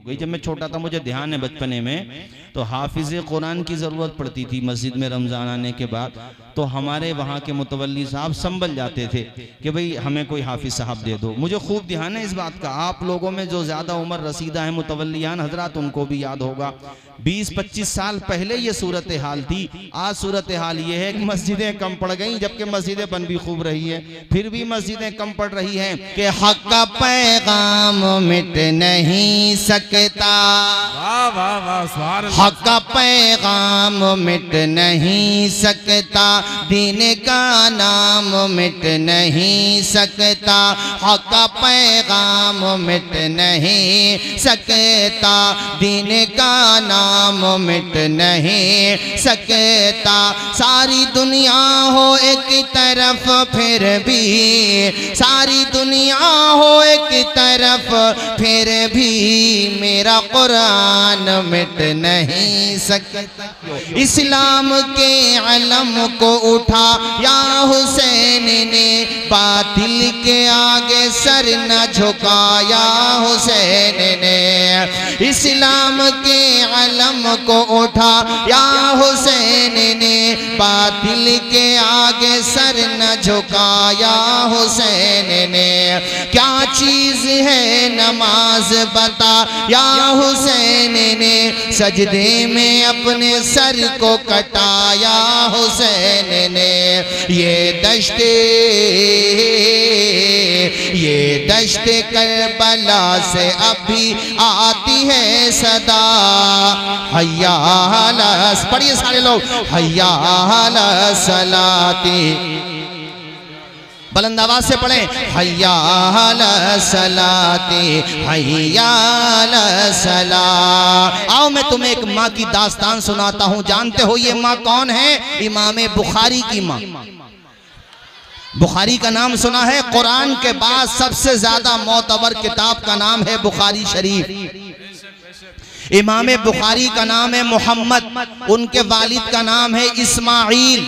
गई। जब मैं छोटा था मुझे ध्यान है बचपने में तो हाफिज कुरान की ज़रूरत पड़ती थी मस्जिद में रमज़ान आने के बाद, तो हमारे वहाँ के मुतवल्ली साहब संभल जाते थे कि भाई हमें कोई हाफिज साहब दे दो। मुझे खूब ध्यान है इस बात का। आप लोगों में जो ज़्यादा उम्र रसीदा है मुतवल्लियान हजरात उनको भी याद होगा 20-25 साल पहले ये सूरत हाल थी। आज सूरत हाल ये है कि मस्जिदें कम पड़ गई, जबकि मस्जिदें बन भी खूब रही है, फिर भी मस्जिदें कम पड़ रही हैं कि हक का पैगाम मिट नहीं सकता, हक का पैगाम मिट नहीं सकता, दीन का नाम मिट नहीं सकता, हक का पैगाम मिट नहीं सकता, दीन का नाम मिट नहीं सकता। सारी दुनिया हो एक तरफ फिर भी, सारी दुनिया हो एक तरफ फिर भी मेरा कुरान मिट नहीं सकता। इस्लाम के अलम को उठा या हुसैन ने, बातिल के आगे सर न झुकाया हुसैन ने। इस्लाम के अलम को उठा या हुसैन ने, बातिल के आगे सर न झुकाया हुसैन ने। क्या चीज है नमाज बता या हुसैन ने, सजदे में अपने सर को कटाया हुसैन ने। ये दश्ते करबला से अभी आती है सदा, हय्या अला, पढ़िए सारे लोग, हय्या अला सलाती, बुलंद आवाज से पढ़ें, हय्या अला सलाती, हय्या अला सला। आओ मैं तुम्हें एक माँ की दास्तान सुनाता हूँ। जानते हो ये माँ कौन है? इमाम बुखारी की माँ। बुखारी का नाम सुना है? कुरान के बाद सबसे ज्यादा मोतबर किताब का नाम है बुखारी शरीफ। इमाम बुखारी का नाम है मोहम्मद, उनके वालिद का नाम है इस्माइल,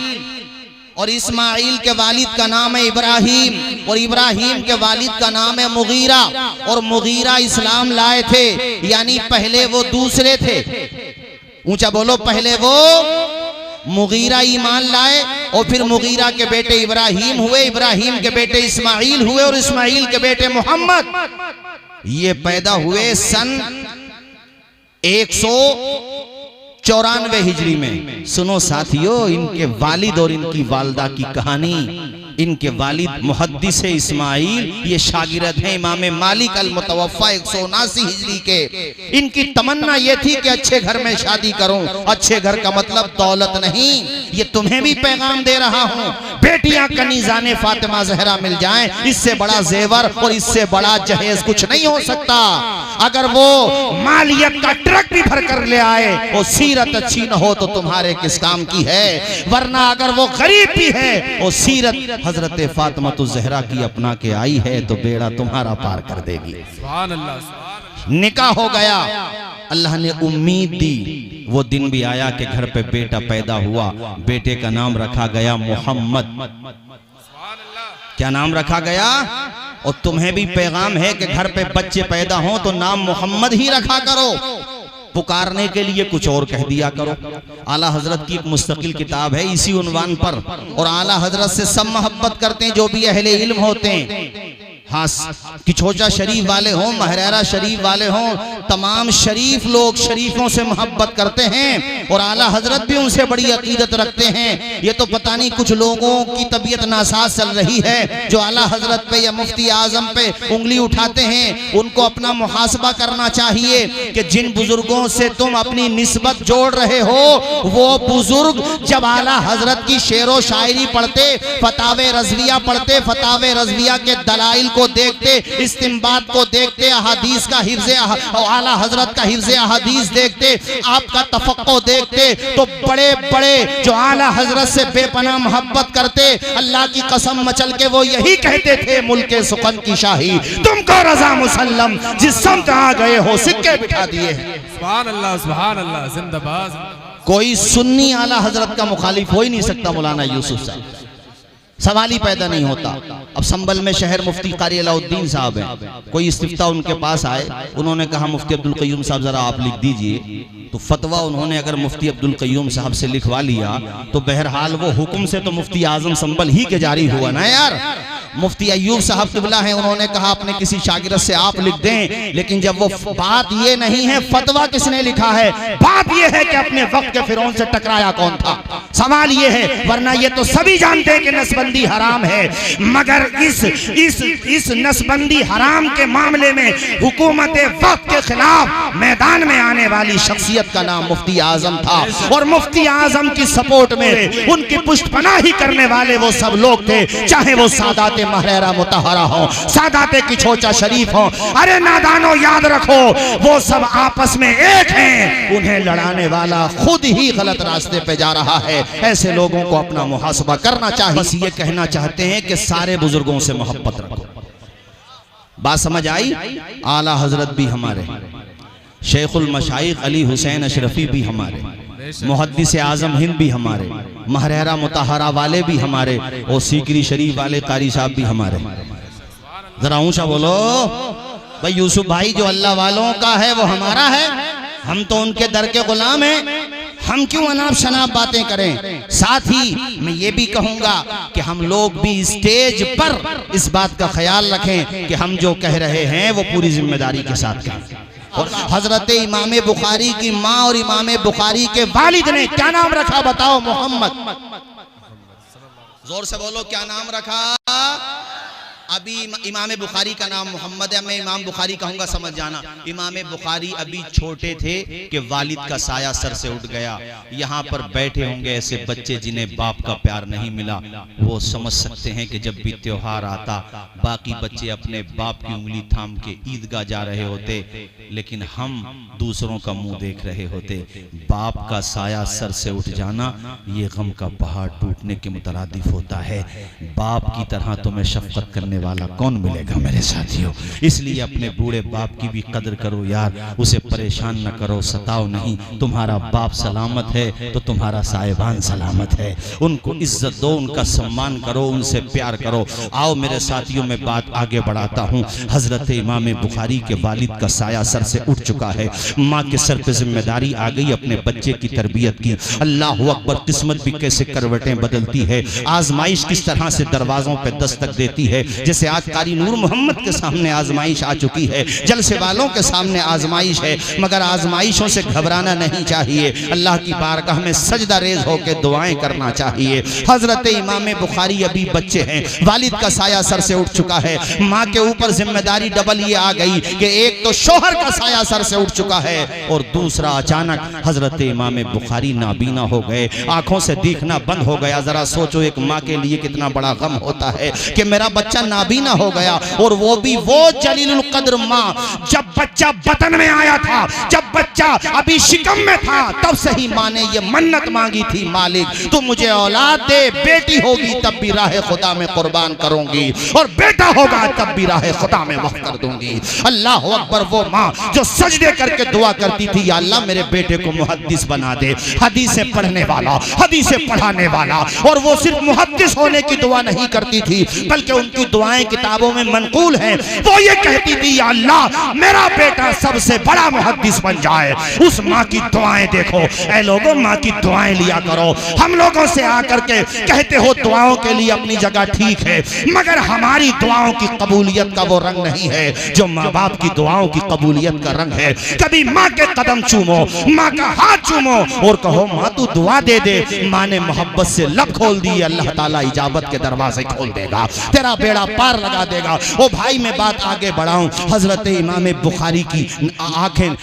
और इस्माइल के वालिद का नाम है इब्राहिम, और इब्राहिम के वालिद का नाम है मुगीरा, और मुगीरा इस्लाम लाए थे, यानी पहले वो दूसरे थे। ऊंचा बोलो, पहले वो मुगीरा ईमान लाए और फिर मुगीरा के बेटे इब्राहिम हुए, इब्राहिम के बेटे इस्माइल हुए, और इस्माइल के बेटे मोहम्मद। ये पैदा हुए सन 194 हिजरी में। सुनो साथियों, इनके वालिद और इनकी वालदा की कहानी। इनके वालिद मुहद्दिस इस्माइल, ये शागिर्द हैं इमाम मालिक अल मुतवफ़ा 179 हिजरी के। इनकी तमन्ना ये थी कि अच्छे घर में शादी करूं। अच्छे घर का मतलब दौलत नहीं, ये तुम्हें भी पैगाम दे रहा हूं। बेटियां कनीज़ाने फातिमा ज़हरा मिल जाएं, इससे बड़ा जेवर और इससे बड़ा जहेज कुछ नहीं हो सकता। अगर वो मालियत का ट्रक भी भर कर ले आए और सीरत अच्छी न हो तो तुम्हारे किस काम की है? वरना अगर वो गरीब भी है और सीरत हजरत फातिमा ज़हरा की अपना के आई है तो बेड़ा तुम्हारा पार कर देगी। सुभान अल्लाह। निकाह हो गया, अल्लाह ने उम्मीद दी। वो दिन भी आया कि घर पे बेटा पैदा हुआ। बेटे का नाम रखा गया मोहम्मद। क्या नाम रखा गया? और तुम्हें भी पैगाम है कि घर पे बच्चे पैदा हों तो नाम मोहम्मद ही रखा करो, पुकारने के लिए कुछ और कह दिया करो। आला हजरत की एक मुस्तकिल किताब है इसी उन्वान पर, और आला हजरत से सब मोहब्बत करते हैं जो भी अहले इल्म होते हैं। हाँ, किचोचा शरीफ वाले हों, महरेरा शरीफ वाले हों, तमाम शरीफ लोग शरीफों से मोहब्बत करते हैं और आला हजरत भी उनसे बड़ी अकीदत रखते हैं। ये तो पता नहीं कुछ लोगों की तबीयत नासाज चल रही है जो आला हजरत पे या मुफ्ती आजम पे उंगली उठाते हैं। उनको अपना मुहासबा करना चाहिए कि जिन बुजुर्गों से तुम अपनी निस्बत जोड़ रहे हो वो बुजुर्ग जब आला हजरत की शेरो शायरी पढ़ते, फतावे रज़विया पढ़ते, फतावे रज़विया के दलाइल को देखते, इस्तिंबात को देखते, अहादीस का हिफ्ज़े आला हजरत का हिफ्ज़े अहादीस देखते, आपका तफक्को देखते, तो बड़े बड़े जो आला हजरत से बेपनाह मोहब्बत करते, अल्लाह की कसम मचल के वो यही कहते थे, मुल्के सुकन की शाही तुमको रजा मुसल्लम, जिस समत आ गए हो सिक्के बिठा दिए। सुभान अल्लाह, सुभान अल्लाह, जिंदाबाद। कोई सुन्नी आला हजरत का मुखालिफ हो ही नहीं सकता। मौलाना यूसुफ साहब सवाल ही पैदा नहीं होता। अब संबल में शहर मुफ्ती कारी अलाउद्दीन साहब हैं, कोई इस्तिफ्ता उनके पास आए, उन्होंने कहा मुफ्ती अब्दुल कय्यूम साहब जरा आप लिख दीजिए। तो फतवा उन्होंने अगर मुफ्ती अब्दुल कय्यूम साहब से लिखवा लिया तो बहरहाल वो हुक्म से तो मुफ्ती आजम संबल ही के जारी हुआ ना यार। मुफ्ती अय्यूब साहब किबला हैं, उन्होंने कहा अपने किसी शागिर्द से आप लिख दें, लेकिन जब वो बात ये नहीं है फतवा किसने लिखा है, बात ये है कि अपने वक्त के फिरौन से टकराया कौन था। सवाल ये है, वरना ये तो सभी जानते हैं कि नसबंदी हराम है, मगर इस नसबंदी हराम के मामले में हुकूमत वक्त के खिलाफ मैदान में आने वाली शख्सियत का नाम मुफ्ती आजम था। और मुफ्ती आजम की सपोर्ट में उनकी पुष्टपनाही करने वाले वो सब लोग थे, चाहे वो सादात महरेरा मुतहरा हो, सादात किछोचा शरीफ हो। अरे नादानो याद रखो, वो सब आपस में एक हैं, उन्हें लड़ाने वाला खुद ही गलत रास्ते पे जा रहा है। ऐसे लोगों को अपना मुहासबा करना चाहिए। बस ये कहना चाहते हैं कि सारे बुजुर्गों से मोहब्बत रखो। बात समझ आई? आला हजरत भी हमारे, शेखुल मशाइख अली हुसैन अशरफी भी हमारे, मुहद्दिस आजम हिंद भी हमारे, महरेरा मुतहरा वाले भी हमारे, और सीकरी शरीफ वाले कारी साहब भी हमारे। जरा ऊंचा बोलो भाई। यूसुफ भाई जो अल्लाह वालों का है वो हमारा है, हम तो उनके दर के गुलाम हैं। हम क्यों अनाप शनाप बातें करें। साथ ही मैं ये भी कहूंगा कि हम लोग भी स्टेज पर इस बात का ख्याल रखें कि हम जो कह रहे हैं वो पूरी जिम्मेदारी के साथ करें। और हजरत इमाम बुखारी की माँ और इमाम बुखारी के वालिद ने क्या नाम रखा बताओ? मोहम्मद। जोर से बोलो, क्या नाम रखा? अभी इमाम बुखारी का नाम मोहम्मद है। मैं इमाम बुखारी कहूंगा, समझ जाना। इमाम बुखारी अभी छोटे थे कि वालिद का साया सर से उठ गया। यहाँ पर बैठे होंगे ऐसे बच्चे जिन्हें बाप का प्यार नहीं मिला, वो समझ सकते हैं कि जब भी त्योहार आता बाकी बच्चे अपने बाप की उंगली थाम के ईदगाह जा रहे होते, लेकिन हम दूसरों का मुंह देख रहे होते। बाप का साया सर से उठ जाना ये गम का पहाड़ टूटने के मुतरादिफ होता है। बाप की तरह तुम्हें शफकत करने वाला कौन मिलेगा मेरे साथियों। इसलिए अपने बूढ़े बाप की भी कदर करो यार, उसे परेशान न करो, सताओ नहीं। तुम्हारा बाप सलामत है तो तुम्हारा साहिबान सलामत है। उनको इज्जत दो, उनका सम्मान करो, उनसे प्यार करो। आओ मेरे साथियों, में बात आगे बढ़ाता हूँ। हजरत इमाम बुखारी के वालिद का साया सर से उठ चुका है। माँ के सर पे जिम्मेदारी आ गई अपने बच्चे की तरबियत की। अल्लाह अकबर, किस्मत भी कैसे करवटें बदलती है, आजमाइश किस तरह से दरवाजों पे दस्तक देती है। जैसे आज कारी नूर मोहम्मद के सामने आजमाइश आ चुकी है, जलसे वालों के सामने आजमाइश है, मगर आजमाइशों से घबराना नहीं चाहिए। अल्लाह की बारगाह में सजदा रेज होकर दुआएं करना चाहिए। हजरत इमाम बुखारी अभी बच्चे हैं, वालिद का साया सर से उठ चुका है। माँ के ऊपर जिम्मेदारी डबल ये आ गई कि एक तो शोहर का साया सर से उठ चुका है और दूसरा अचानक हजरत इमाम बुखारी नाबीना हो गए, आंखों से दिखना बंद हो गया। जरा सोचो एक माँ के लिए कितना बड़ा गम होता है कि मेरा बच्चा नाबीना हो गया, और वो भी वो जलीलुल कद्र माँ। जब बच्चा बतन में आया था, जब बच्चा अभी शिकम में था, तब से ही माँ ने ये मन्नत मांगी थी, मालिक तू मुझे औलाद दे, बेटी होगी तब भी राह खुदा में कुर्बान करूंगी, और बेटा होगा तब भी राह खुदा में वक्फ कर दूंगी। अल्लाह अकबर, वो माँ जो सजदे करके दुआ करती थी, या अल्लाह मेरे बेटे को मुहद्दिस बना दे, हदीसें पढ़ने वाला, हदीसें पढ़ाने वाला। और वो सिर्फ मुहद्दिस होने की दुआ नहीं करती थी, बल्कि उनकी दुआएं किताबों में मनकूल हैं। वो ये कहती थी, या अल्लाह मेरा बेटा सबसे बड़ा मुहद्दिस बन जाए। उस माँ की दुआएं देखो। ऐ लोगों, माँ की दुआएं लिया करो। हम लोगों से आकर के कहते हो दुआओं के लिए अपनी जगह ठीक है, मगर हमारी दुआओं की कबूलियत का वो रंग नहीं है जो माँ बाप की दुआओं की कबूलियत का रंग है। कभी माँ के कदम चूमो, माँ का हाथ चूमो और कहो माँ तू दुआ दे दे। माँ ने मोहब्बत से लब खोल दी, अल्लाह ताला इजाबत के दरवाजे खोल देगा, तेरा बेड़ा पार लगा देगा। ओ भाई, मैं बात आगे बढ़ाऊं। हजरत इमाम बुखारी की आंखें,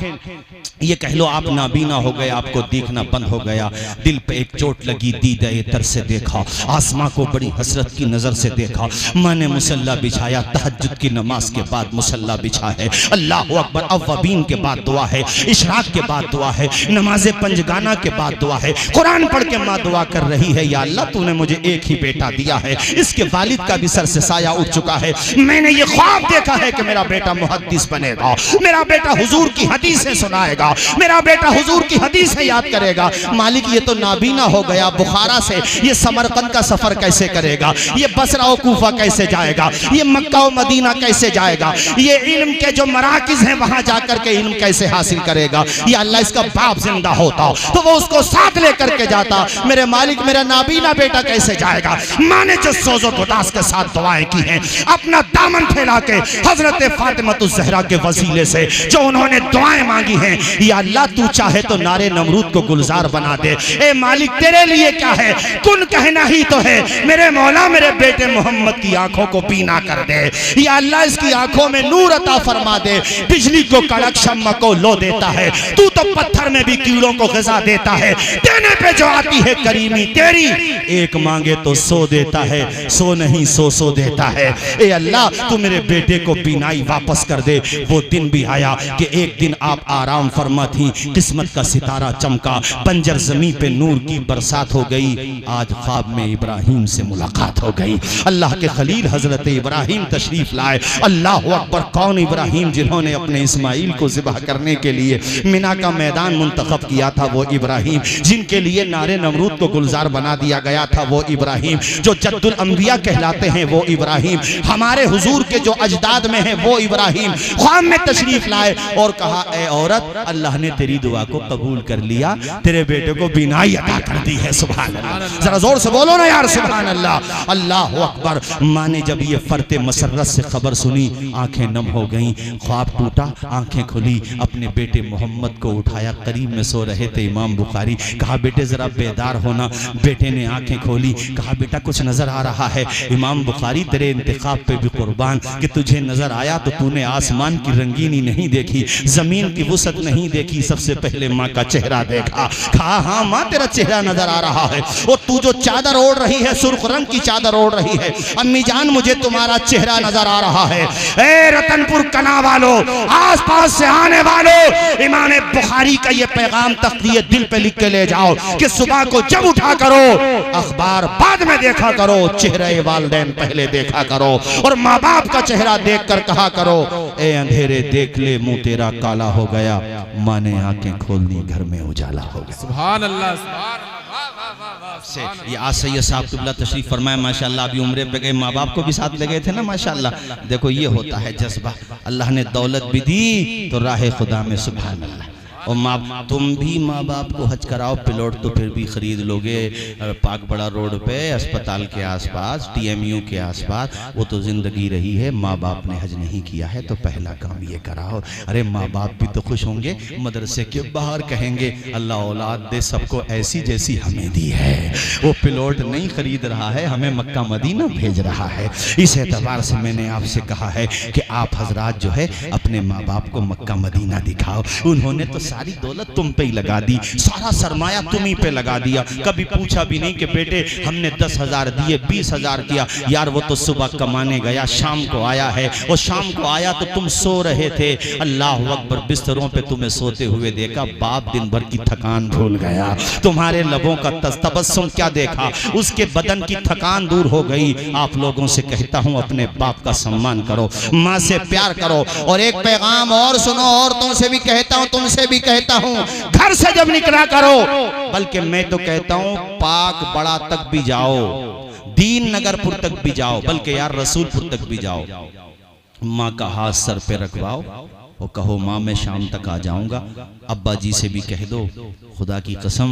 ये कह लो आप नाबीना हो गए, आपको देखना बंद हो गया। दिल पे एक चोट लगी, दीदाए तर से देखा, आसमां को बड़ी हसरत की नजर से देखा। माँ ने मुसल्ला बिछाया, तहज्जुद की नमाज के बाद मुसल्ला बिछा है। अल्लाह अकबर, अव्वाबीन के बाद दुआ है, इशराक के बाद दुआ है, नमाज पंजगाना के बाद दुआ है। कुरान पढ़ के माँ दुआ कर रही है, या अल्लाह तूने मुझे एक ही बेटा दिया है, इसके वालिद का भी सर से साया उठ चुका है। मैंने ये ख्वाब देखा है कि मेरा बेटा मुहद्दिस बनेगा, मेरा बेटा हुजूर की हदीसें सुनाएगा, करेगा, मेरा बेटा हुजूर की हदीसें याद करेगा। मालिक ये तो नाबीना हो गया, बुखारा से ये समरकंद का सफर कैसे करेगा, ये बसरा और कूफा कैसे जाएगा, ये मक्का और मदीना कैसे जाएगा, ये इल्म के जो मराकिज हैं वहां जाकर के इल्म कैसे हासिल करेगा। ये अल्लाह इसका बाप जिंदा होता तो वो उसको साथ लेकर के जाता। मेरे मालिक मेरा नाबीना बेटा कैसे जाएगा। माँ ने जो सोजो गुदास के साथ दुआएं की हैं, अपना दामन फैला के हजरत फातिमतुज़ ज़हरा के वसीले से जो उन्होंने दुआएं मांगी हैं, या अल्लाह तू चाहे तो नारे नमरूद को गुलजार बना दे। ए मालिक तेरे लिए क्या है, कुन कहना ही तो है। मेरे मौला मेरे बेटे मोहम्मद की आंखों को बीना कर दे। या अल्लाह इसकी आंखों में नूर अता फरमा दे। बिजली को कड़क, शम्मा को लो देता है, तू तो पत्थर में भी कीड़ों को ग़िज़ा देता है। देने पे जो आती है करीमी तेरी, एक मांगे तो सो देता है, सो नहीं सो देता है। ए अल्लाह तू मेरे बेटे को बीनाई वापस कर दे। वो दिन भी आया कि एक दिन आप आराम फरमा थी, किस्मत का सितारा चमका, बंजर जमीन पे नूर की बरसात हो गई। आज ख्वाब में इब्राहिम से मुलाकात हो गई। अल्लाह के खलील हजरत इब्राहिम तशरीफ लाए। अल्लाह अकबर, कौन इब्राहिम जिन्होंने अपने इस्माइल को ज़िबह करने के लिए मिना का मैदान मुंतखब किया था, वो इब्राहिम। जिनके लिए नारे नमरूद को गुलजार बना दिया गया था, वो इब्राहिम। जो जद्दुल अंबिया कहलाते हैं, वो इब्राहिम। हमारे हुजूर के जो अजदाद में है, वो इब्राहिम ख्वाब में तशरीफ लाए और कहा, ए औरत, अल्लाह ने तेरी दुआ को कबूल कर लिया, तेरे बेटे को बीनाई अता कर दी है। सुभान अल्लाह, जरा जोर से बोलो ना यार, सुभान अल्लाह, अल्लाह अकबर। माँ ने जब ये फरते मसर्रत से खबर सुनी, आंखें नम हो गईं। ख्वाब टूटा, आंखें खुली, अपने बेटे मोहम्मद को उठाया। करीब में सो रहे थे इमाम बुखारी। कहा, बेटे जरा बेदार होना। बेटे ने आंखें खोली, कहा, बेटा कुछ नजर आ रहा है। इमाम बुखारी, तेरे इंतखाब पे भी कुर्बान कि तुझे नजर आया तो तूने आसमान की रंगीनी नहीं देखी, जमीन की वुसअत नहीं देखी, सबसे पहले माँ का चेहरा देखा। कहा, हाँ माँ, तेरा चेहरा नजर आ रहा है। और तू जो चादर ओढ़ रही है, सुर्ख रंग की चादर ओढ़ रही है, अम्मी जान मुझे तुम्हारा चेहरा नजर आ रहा है। ए रतनपुर कला वालों, आस पास से आने वालों, इमाम बुखारी का ये पैगाम तख्तिए दिल पे लिख के ले जाओ कि सुबह को जब उठा करो, अखबार बाद में देखा करो, चेहरे वालिदैन पहले देखा करो, और माँ बाप का चेहरा देख कर कहा करो, ए अंधेरे देख ले, मुंह तेरा काला हो गया। माँ ने आंखें खोल दी, घर में उजाला हो गया। सुभान अल्लाह, सुभान अल्लाह। से ये आज सैयद साहब तुल्ला तशरीफ फरमाए, माशाल्लाह। अभी उम्रे पे गए, माँ बाप को भी साथ ले गए थे ना, माशाल्लाह। देखो ये होता है जज्बा। अल्लाह ने दौलत भी दी तो राह खुदा में, सुभान अल्लाह। और माँ, तुम भी माँ बाप को हज कराओ, प्लॉट तो फिर भी खरीद लोगे पाक बड़ा रोड पे, अस्पताल के आसपास, TMU के आसपास। वो तो जिंदगी रही है, माँ बाप ने हज नहीं किया है तो पहला काम ये कराओ। अरे माँ बाप भी तो खुश होंगे, मदरसे के बाहर कहेंगे, अल्लाह औलाद दे सबको ऐसी जैसी हमें दी है। वो प्लॉट नहीं खरीद रहा है, हमें मक्का मदीना भेज रहा है। इस एतबार से मैंने आपसे कहा है कि आप हजरात जो है अपने माँ बाप को मक्का मदीना दिखाओ। उन्होंने तो सारी दौलत तुम पे ही लगा दी, सारा सरमाया तुम ही पे लगा दिया। कभी पूछा भी नहीं कि बेटे हमने 10,000 दिए, 20,000 किया। यार वो तो सुबह कमाने गया, शाम को आया है, और शाम को आया तो तुम सो रहे थे। अल्लाह अकबर, बिस्तरों पे तुम्हें सोते हुए देखा, बाप दिन भर की थकान भूल गया। तुम्हारे लबों का तबस्सुम क्या देखा, उसके बदन की थकान दूर हो गई। आप लोगों से कहता हूँ, अपने बाप का सम्मान करो, माँ से प्यार करो। और एक पैगाम और सुनो, औरतों से भी कहता हूँ, तुमसे भी कहता हूं, घर से जब निकला करो, बल्कि मैं तो कहता हूं पाक बड़ा तक भी जाओ, दीन नगरपुर तक भी जाओ, बल्कि यार रसूलपुर तक भी जाओ, माँ का हाथ सर पे रखवाओ और कहो, माँ मैं शाम तक आ जाऊंगा। अब्बा जी से भी कह दो, खुदा की कसम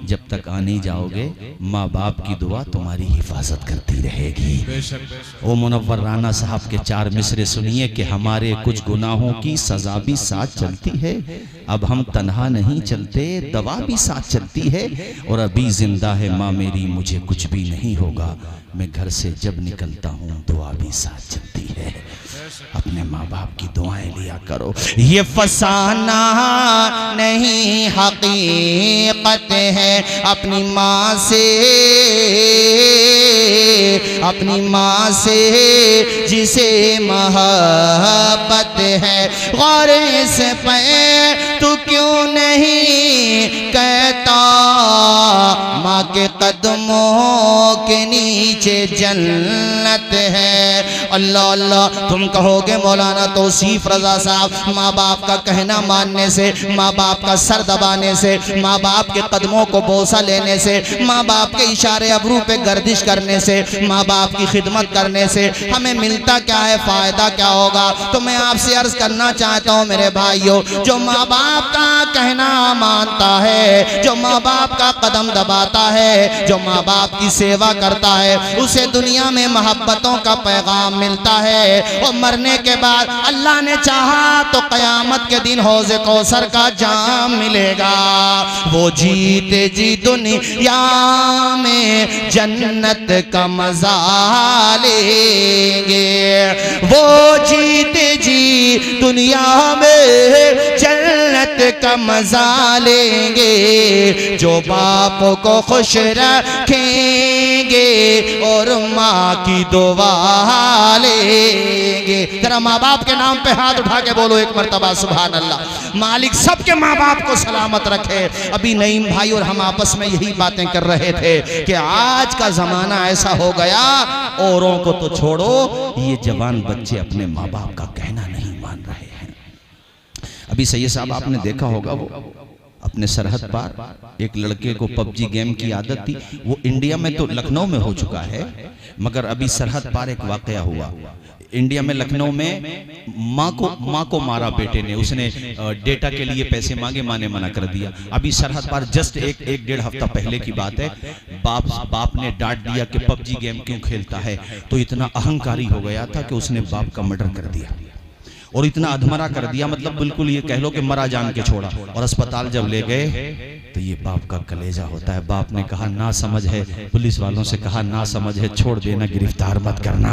जब तक आ नहीं जाओगे, माँ बाप की दुआ तुम्हारी हिफाजत करती रहेगी। ओ मुनव्वर राना साहब के 4 मिसरे सुनिए कि हमारे कुछ गुनाहों की सजा भी साथ चलती है, अब हम तन्हा नहीं चलते, दवा भी साथ चलती है, और अभी जिंदा है माँ मेरी, मुझे कुछ भी नहीं होगा, मैं घर से जब निकलता हूँ दुआ भी साथ चलती है। अपने माँ बाप की दुआएं लिया करो। ये फसाना नहीं हकीकत है, अपनी माँ से जिसे मोहब्बत है, गौर से पे तू क्यों नहीं कहता, माँ के कदमों के नीचे जन्नत है। अल्लाह अल्लाह। तुम कहोगे मौलाना तौसीफ रजा साहब, माँ बाप का कहना मानने से, माँ बाप का सर दबाने से, माँ बाप के कदमों को बोसा लेने से, माँ बाप के इशारे अबरू पे गर्दिश करने से, माँ बाप की खिदमत करने से हमें मिलता क्या है, फायदा क्या होगा? तो मैं आपसे अर्ज करना चाहता हूँ मेरे भाइयों, जो माँ बाप का कहना मानता है, जो माँ बाप का कदम दबाता है, जो माँ बाप की सेवा करता है, उसे दुनिया में मोहब्बतों का पैगाम मिलता है। और मरने के बाद अल्लाह ने चाहा तो क़यामत के दिन हौज़े कौसर का जाम मिलेगा। वो जीते जी दुनिया में जन्नत का मजा लेंगे, वो जीते जी दुनिया में जन्नत का मजा लेंगे, जो बाप को खुश रखेंगे और माँ की दुआ लेंगे। जरा माँ बाप के नाम पे हाथ उठा के बोलो एक मर्तबा सुभान अल्लाह। मालिक सबके माँ बाप को सलामत रखे। अभी नईम भाई और हम आपस में यही बातें कर रहे थे कि आज का जमाना ऐसा हो गया, औरों को तो छोड़ो, ये जवान बच्चे अपने माँ बाप का कहना नहीं मान रहे हैं। अभी सैयद साहब आपने देखा होगा, वो अपने सरहद पार एक लड़के को पबजी गेम की आदत थी। वो इंडिया में तो लखनऊ में हो चुका है, मगर अभी सरहद पार एक वाकया हुआ। इंडिया में लखनऊ में माँ को मारा बेटे ने, उसने डेटा के लिए पैसे मांगे, माँ ने मना कर दिया। अभी सरहद पार जस्ट एक डेढ़ हफ्ता पहले की बात है, बाप ने डांट दिया कि पबजी गेम क्यों खेलता है, तो इतना अहंकारी हो गया था कि उसने बाप का मर्डर कर दिया और इतना अधमरा कर दिया, मतलब बिल्कुल ये कह लो कि मरा जान के छोड़ा। और अस्पताल जब ले गए तो ये बाप का कलेजा होता है। बाप ने कहा ना समझ है, पुलिस वालों से कहा ना समझ है, छोड़ देना, गिरफ्तार मत करना।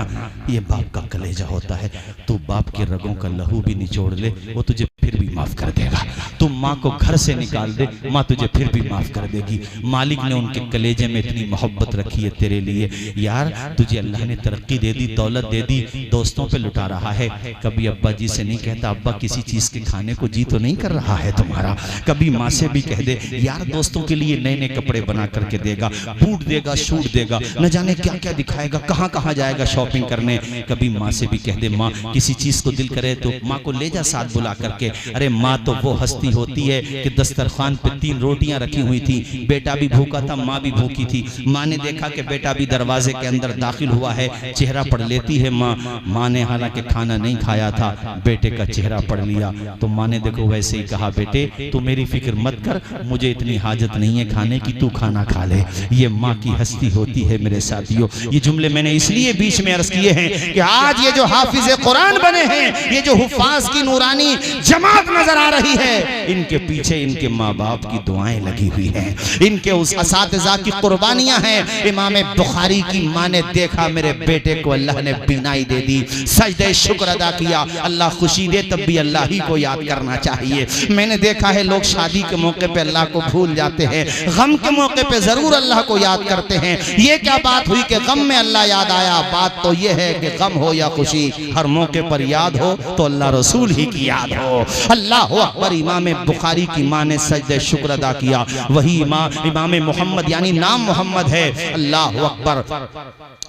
ये बाप का कलेजा होता है। तू बाप के रगों का लहू भी निचोड़ ले, वो तुझे फिर भी माफ कर देगा। तू माँ को घर से निकाल दे, माँ तुझे फिर भी माफ कर देगी। मालिक ने उनके कलेजे में इतनी मोहब्बत रखी है तेरे लिए। यार तुझे अल्लाह ने तरक्की दे दी, दौलत दे दी, दोस्तों पे लुटा रहा है। कभी अब्बा जी से नहीं कहता अब्बा किसी चीज के खाने को जी तो नहीं कर रहा है तुम्हारा। कभी माँ से भी कह दे यार दोस्तों के लिए नए नए कपड़े बना करके देगा, बूट देगा, शूट देगा, न जाने क्या क्या दिखाएगा, कहाँ कहाँ जाएगा शॉपिंग करने। कभी माँ से भी कह दे माँ किसी चीज को दिल करे तो माँ को ले जा साथ बुला करके। अरे माँ तो वो हस्ती होती है कि दस्तरखान पे 3 रोटियां रखी हुई थी, बेटा भी भूखा था, माँ भी भूखी थी। माँ ने देखा कि बेटा भी दरवाजे के अंदर दाखिल हुआ है, चेहरा पढ़ लेती है माँ ने हालांकि खाना नहीं खाया था, बेटे का चेहरा पढ़ लिया तो माँ ने देखो वैसे ही कहा बेटे तू मेरी फिक्र मत कर, मुझे इतनी हाजत नहीं है खाने की, तू खाना खा ले। ये माँ की हस्ती होती है मेरे साथियों। ये जुमले मैंने इसलिए बीच में अर्ज किए हैं कि आज ये जो हाफिज कुरान बने हैं, ये जो हुफ्फाज की नूरानी जमात नजर आ रही है, इनके पीछे इनके माँ बाप की दुआएं लगी हुई हैं, इनके उस असातिज़ा की कुर्बानियां हैं। इमाम बुखारी की माँ ने देखा मेरे बेटे को अल्लाह ने बीनाई दे दी, सजदे शुक्र अदा किया। अल्लाह खुशी दे तब भी अल्लाह ही को याद करना चाहिए। मैंने देखा है लोग शादी के मौके पे अल्लाह को भूल जाते हैं, गम के मौके पे जरूर अल्लाह को याद करते हैं। ये क्या बात हुई कि गम में अल्लाह याद आया? बात तो ये है कि गम हो या खुशी, हर मौके पर याद हो तो अल्लाह रसूल ही की याद हो। अल्लाह अकबर। इमाम बुखारी की माँ ने सजदे शुक्र अदा किया, वही इमाम मोहम्मद यानी नाम मोहम्मद है। अल्लाह अकबर।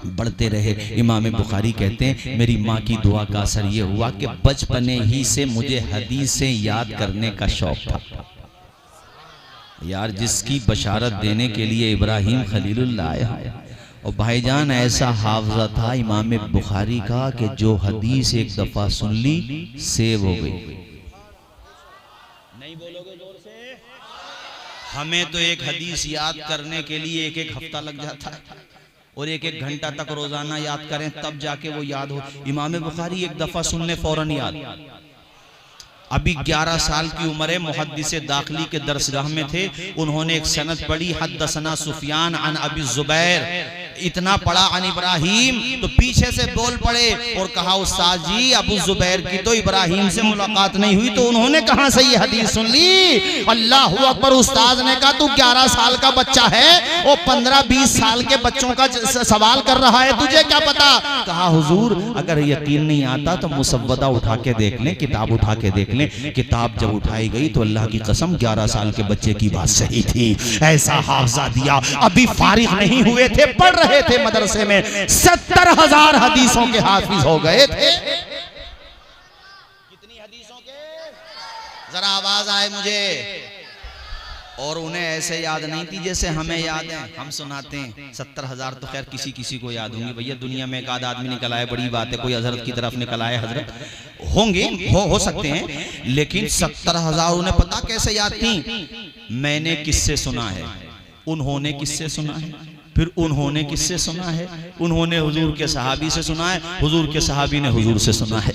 बढ़ते रहे। इमाम बुखारी कहते हैं मेरी माँ की दुआ का असर ये हुआ कि बचपने ही से मुझे हदीसें याद करने का शौक था। यार जिसकी बशारत देने के लिए इब्राहिम खलीलुल्लाह आया, और भाईजान ऐसा हाफजा था इमाम बुखारी का कि जो हदीस एक दफा सुन ली सेव हो गई। नहीं बोलोगे जोर से? हमें तो एक हदीस याद करने के लिए एक हफ्ता लग जाता है और एक घंटा तक रोजाना याद करें तब जाके वो याद हो। इमाम बुखारी एक दफा सुनने फौरन याद। अभी 11 साल की उम्र है, मुहद्दिस दाखिली के दरसगाह में थे, उन्होंने एक सनद पढ़ी, हद्दसना सुफियान अन अबी जुबैर इतना पढ़ा अन इब्राहिम तो पीछे से बोल पड़े और कहा उस्ताद जी अबू जुबैर की तो इब्राहिम से मुलाकात नहीं हुई, तो उन्होंने कहां से ये हदीस सुन ली? अल्लाह अकबर। उस्ताद ने कहा तू 11 साल का बच्चा है, वो 15-20 साल के बच्चों का सवाल कर रहा है, तुझे क्या पता? कहा हुजूर अगर यकीन नहीं आता तो मुसव्वदा उठा के देख लें, किताब उठा के देख लें। किताब जब उठाई गई तो अल्लाह की कसम 11 साल के बच्चे की बात सही थी। ऐसा हाफजा दिया, अभी फारिग नहीं हुए थे, पढ़ रहे थे मदरसे में, 70,000 हदीसों के हाफिज हो गए थे। कितनी हदीसों के? जरा आवाज आए मुझे। और उन्हें ऐसे याद नहीं थी जैसे हमें याद है, हम सुनाते हैं। 70,000 तो खैर किसी किसी को याद होंगे भैया, दुनिया में एक आध आदमी निकल आए बड़ी बात है, कोई हजरत की तरफ निकल आए, हजरत होंगे हो सकते हैं, लेकिन 70,000 उन्हें पता कैसे याद थी? मैंने किससे सुना है, उन्होंने किससे सुना है, फिर उन्होंने किससे सुना है, उन्होंने हुजूर के सहाबी से सुना है, हुजूर के सहाबी ने हुजूर से सुना है।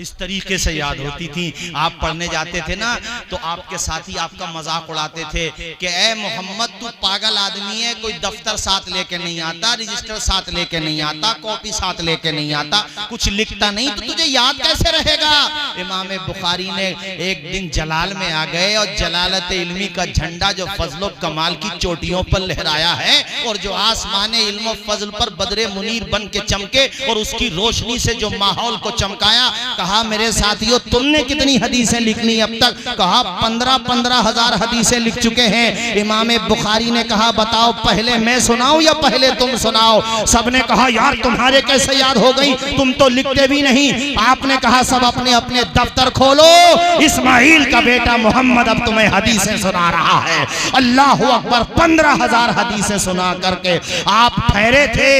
इस तरीके से याद होती थी। आप पढ़ने जाते थे ना तो आपके साथी आपका मजाक उड़ाते थे कि ए मोहम्मद तू पागल आदमी है, कोई दफ्तर साथ लेके नहीं आता, रजिस्टर साथ लेके नहीं आता, कॉपी साथ लेके नहीं आता, कुछ लिखता नहीं, तो तुझे याद कैसे रहेगा? इमाम बुखारी ने एक दिन जलाल में आ गए और जलालत इल्मी का झंडा जो फजल कमाल की चोटियों पर लहराया है और जो आसमान इल्म फजल पर बदरे मुनीर बन के चमके और उसकी रोशनी से जो माहौल को चमकाया, कहा मेरे साथियों तुमने कितनी हदीसें लिख ली अब तक? कहा 15 हजार हदीसें लिख चुके हैं। इमाम बुखारी ने कहा बताओ पहले मैं सुनाऊं या पहले तुम सुनाओ? सबने कहा यार तुम्हारे कैसे याद हो गई, तुम तो लिखते भी नहीं। आपने कहा सब अपने अपने दफ्तर खोलो, इस्माइल का बेटा मोहम्मद अब तुम्हें हदीसें सुना रहा है। अल्लाह अकबर। 15,000 हदीसें सुना करके आप ठहरे थे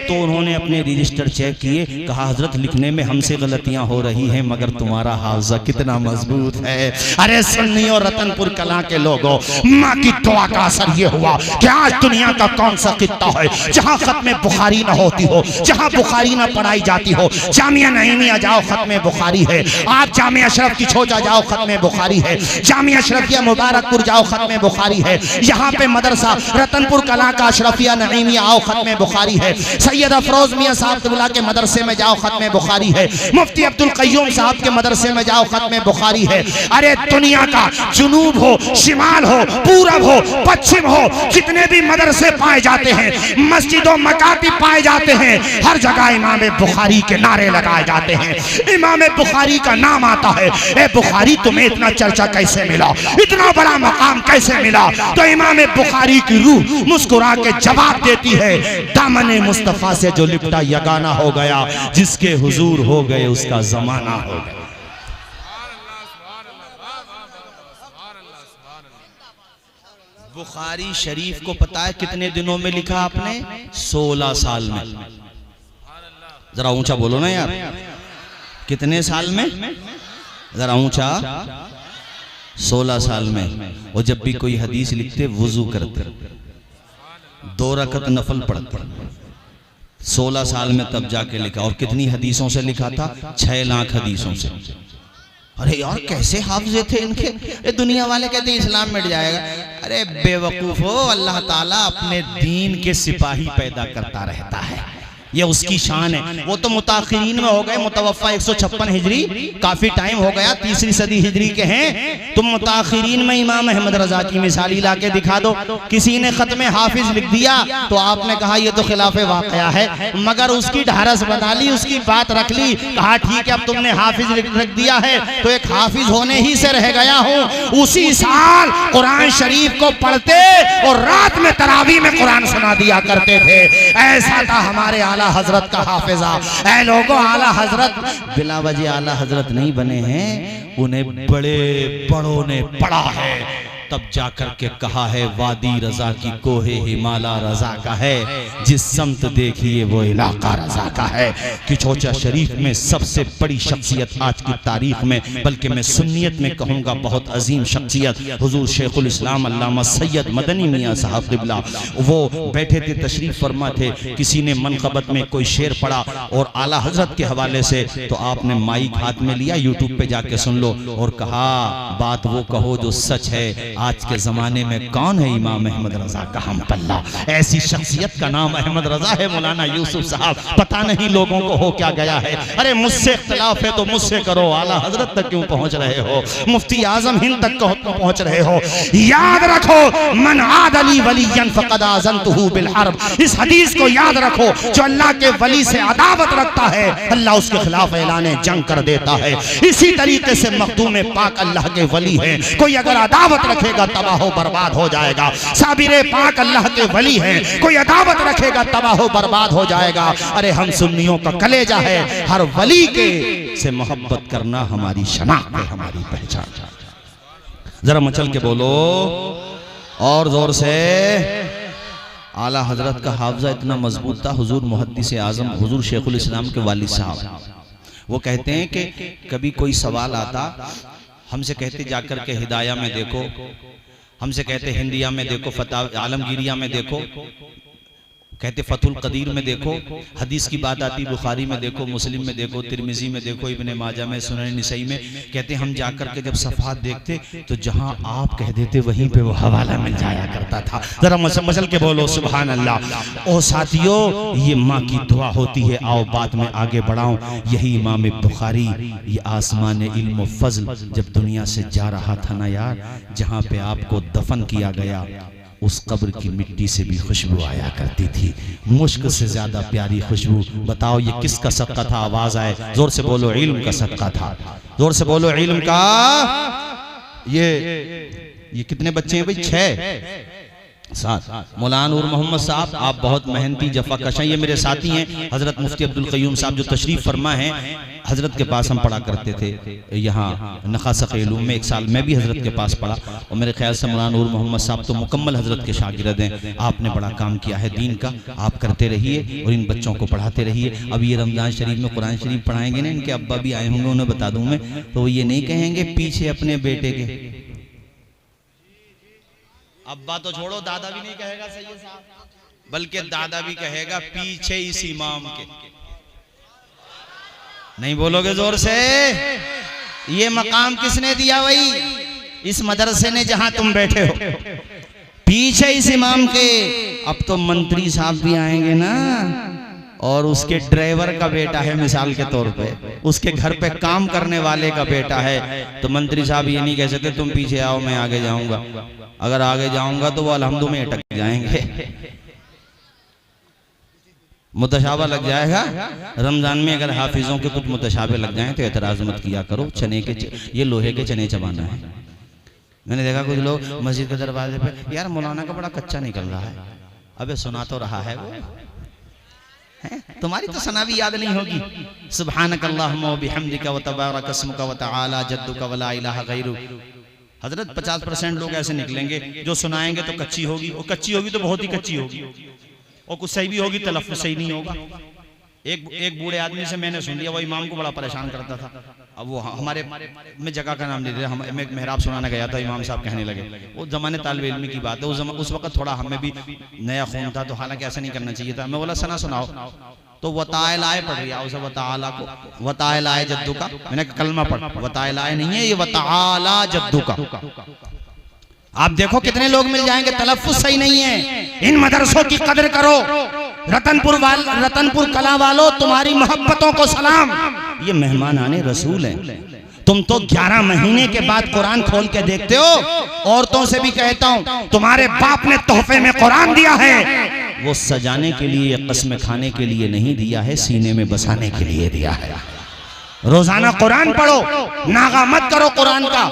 तो उन्होंने अपने रजिस्टर चेक किए, कहा हजरत लिखने में हमसे गलतियां हो रही हैं मगर तुम्हारा हाफजा कितना मजबूत है। अरे सुन्नी और रतनपुर कला के लोगों, माँ की दुआ का असर ये हुआ कि आज दुनिया का कौन सा खित्ता है जहाँ खत्म बुखारी ना होती हो, जहाँ बुखारी ना पढ़ाई जाती हो? जामिया नईमिया जाओ खत्म बुखारी है, आप जामिया अशरफ की छोजा जाओ खत्म बुखारी है, जामिया अशरफिया मुबारकपुर जाओ खत्म बुखारी है, यहाँ पे मदरसा रतनपुर कला का अशरफिया नईमिया आओ खत्म बुखारी है, सैयद अफरोज मियां साहब के मदरसे में जाओ खत्म बुखारी है, मुफ्ती अब्दुल कय्यूम साहब के मदरसे में जाओ खत्म बुखारी है। अरे दुनिया का जुनूब हो, शिमाल हो, पूरब हो, पश्चिम हो, जितने भी मदरसे पाए जाते हैं, मस्जिदों मकातिब पाए जाते हैं, हर जगह इमाम बुखारी के नारे लगाए जाते हैं, इमाम बुखारी का नाम आता है। ए बुखारी तुम्हें इतना चर्चा कैसे मिला, इतना बड़ा मकाम कैसे मिला? तो इमाम बुखारी की रूह मुस्कुरा के जवाब देती है, दामने मुस्तफा से जो लिपटा यगाना हो गया, जिसके हुजूर हो गए उसका जमाना हो गया। बुखारी शरीफ को पता है कितने दिनों में लिखा आपने? 16 साल में। जरा ऊंचा बोलो ना यार, कितने साल में? जरा ऊंचा। 16 साल में। और जब भी कोई हदीस लिखते वुजू करते, 2 रकत नफल पढ़ते। 16 साल में तब जाके लिखा। और कितनी हदीसों से लिखा था? 6 लाख हदीसों से। अरे यार कैसे हाफिज़ थे इनके? ये दुनिया वाले कहते हैं इस्लाम मिट जाएगा। अरे बेवकूफ हो, अल्लाह ताला अपने दीन के सिपाही पैदा करता रहता है, ये उसकी शान है। वो तो मुताखिरीन में हो गए, मुतवफ़ा 156 हिजरी, काफी टाइम हो गया, 3री सदी हिजरी के हैं। तुम मुताखिरीन में इमाम अहमद रजा की मिसाली ला के दिखा दो। किसी ने खत्म हाफिज लिख दिया तो आपने कहा ये तो खिलाफे वाक़या है, मगर उसकी ढारस बना ली, उसकी बात रख ली, कहा ठीक है अब तुमने हाफिज रख दिया है तो एक हाफिज होने ही से रह गया हूँ। उसी साल कुरान शरीफ को पढ़ते और रात में तरावी में कुरान सुना दिया करते थे। ऐसा था हमारे आला हजरत का हाफिजा। ऐ लोगों, आला हजरत बिला वजह आला हजरत नहीं बने हैं, उन्हें बड़े बड़ों ने पढ़ा है, तब जाकर के कहा है वादी रजा की कोहे हिमाला रजा का है, जिस समत देखिए वो इलाका रजा का है। कि चोचा शरीफ में सबसे बड़ी शख्सियत आज की तारीख में, बल्कि मैं सुन्नियत में कहूँगा बहुत अजीम शख्सियत, हुजूर शेखुल इस्लाम अल्लामा सैयद मदनी मियाँ साहब क़िबला। वो बैठे थे, तशरीफ फरमा थे, किसी ने मनक़बत में कोई शेर पढ़ा और आला हजरत के हवाले से, तो आपने माइक हाथ में लिया, यूट्यूब पे जाके सुन लो, और कहा बात वो कहो जो सच है, आज के जमाने में कौन है इमाम अहमद रजा का हम पल्ला? ऐसी शख्सियत का नाम अहमद रजा है। मौलाना यूसुफ साहब, पता नहीं लोगों को हो क्या गया है। अरे मुझसे इख्तिलाफ है तो मुझसे करो, आला हजरत तक क्यों पहुंच रहे हो? मुफ्ती आजम हिंद तक क्यों पहुंच रहे हो? याद रखो, मन आदली वलियन फक़द आज़नतुहु बिल हर्ब। इस हदीस को याद रखो, जो अल्लाह के वली से अदावत रखता है अल्लाह उसके खिलाफ ऐलान जंग कर देता है। इसी तरीके से मखदूम पाक अल्लाह के वली है। कोई अगर अदावत रखेगा तबाह बर्बाद हो जाएगा। साबिर पाक अल्लाह के वली है। कोई अदावत रखेगा तबाह बर्बाद हो जाएगा। अरे हम सुन्नियों का कलेजा है, हर वली के से मोहब्बत करना हमारी शनाख्त है, हमारी पहचान। जरा मचल के बोलो और जोर से। आला हजरत का हाफजा इतना मजबूत था, हुजूर मुहद्दिस आजम हुजूर शेखुल इस्लाम के वालिद साहब, वो कहते हैं कि कभी कोई सवाल आता, हमसे कहते जाकर के हिदाया में देखो, हमसे कहते हिंदिया में देखो, फतह आलमगीरिया में देखो, कहते फतुल कदीर में देखो, हदीस की बात आती बुखारी में देखो, मुस्लिम में देखो, तिरमिजी में देखो, इब्ने माजा में, सुनन नसई में। कहते हम जाकर के जब सफ़ात देखते तो जहां आप कह देते वहीं पे वो हवाला मिल जाया करता था। जरा मसल के बोलो सुभान अल्लाह। ओ साथियों, ये माँ की दुआ होती है। आओ बात में आगे बढ़ाऊं। यही इमाम बुखारी, ये आसमान इल्म फज़ल जब दुनिया से जा रहा था ना यार, जहां पे आपको दफन किया गया उस कब्र की मिट्टी से भी खुशबू आया करती थी, मुश्क से ज्यादा प्यारी खुशबू। बताओ ये किसका सदका था? आवाज आए, जोर से बोलो, इल्म का सदका था। जोर से बोलो, इल्म का। ये कितने बच्चे हैं भाई? 6-7। मौलाना नूर मोहम्मद साहब, आप बहुत मेहनती जफाकश हैं। ये मेरे साथी हैं हजरत मुफ्ती अब्दुल क़य्यूम साहब, जो तशरीफ फरमा हैं। हजरत के पास हम पढ़ा करते थे यहाँ नखासक़ इल्म में। एक साल मैं भी हजरत के पास पढ़ा और मेरे ख्याल से मौलाना नूर मोहम्मद साहब तो मुकम्मल हजरत के शागिर्द हैं। आपने बड़ा काम किया है दीन का, आप करते रहिए और इन बच्चों को पढ़ाते रहिए। अब ये रमज़ान शरीफ में कुरान शरीफ पढ़ाएंगे ना, इनके अब्बा भी आए होंगे, उन्हें बता दूँ मैं, तो वो ये नहीं कहेंगे पीछे अपने बेटे के। अब्बा तो छोड़ो, दादा भी नहीं कहेगा सैयद साहब, बल्कि दादा भी कहेगा पीछे इस इमाम के। नहीं बोलोगे जोर से? ये मकाम किसने दिया? वही इस मदरसे ने जहां तुम बैठे हो, पीछे इस इमाम के। अब तो मंत्री साहब भी आएंगे ना, और उसके ड्राइवर का बेटा है मिसाल के तौर पे, उसके घर पे काम करने वाले का बेटा है, तो मंत्री साहब ये नहीं कह सकते तुम पीछे आओ मैं आगे जाऊंगा। अगर आगे जाऊंगा तो वो अलहम्दु में अटक जाएंगे, मुतशाबा लग जाएगा। रमजान में अगर हाफिजों के कुछ मुतशाबे लग जाएं तो एतराज मत किया करो। चने के ये लोहे के चने चबाना है। मैंने देखा कुछ लोग मस्जिद के दरवाजे पे, यार मौलाना का बड़ा कच्चा निकल रहा है। अबे सुना तो रहा है वो है? तुम्हारी तो सना भी याद नहीं होगी। सुब्हानकल्लाहुम्मा व बिहम्दिका व तबारक अस्मुका व तआला जद्दुका व ला इलाहा गैरुक। हजरत 50% लोग ऐसे निकलेंगे जो सुनाएंगे तो कच्ची होगी, और कच्ची होगी तो बहुत ही कच्ची होगी, और कुछ सही भी होगी, तलफ्फुज़ सही नहीं होगा। एक बूढ़े आदमी से मैंने सुन लिया, वो इमाम को बड़ा परेशान करता था। अब वो हमारे में जगह का नाम नहीं दे, हम एक मेहराब सुनाने गया था, इमाम साहब कहने लगे, वो जमाने तालिब इल्मी की बात है, उस वक्त थोड़ा हमें भी नया खून था, तो हालांकि ऐसा नहीं करना चाहिए था। मैं बोला सना सुनाओ, तो वताइलाए पढ़ रही है, उसे वताला को वताइलाए जद्दू का, मैंने कलमा पढ़, वताइलाए नहीं है ये, वताला जद्दू का। आप देखो कितने लोग मिल जाएंगे, तलफ्फुज़ सही नहीं है। इन मदरसों की कदर करो। रतनपुर कला वालों, तुम्हारी मोहब्बतों को सलाम। ये मेहमान आने रसूल हैं। तुम तो 11 महीने के बाद कुरान खोल के देखते हो। औरतों से भी कहता हूं, तुम्हारे बाप ने तोहफे में कुरान दिया है, वो सजाने के लिए या कसम खाने के लिए नहीं दिया है, सीने में बसाने के लिए दिया है। रोजाना कुरान पढ़ो, नागा मत करो कुरान का।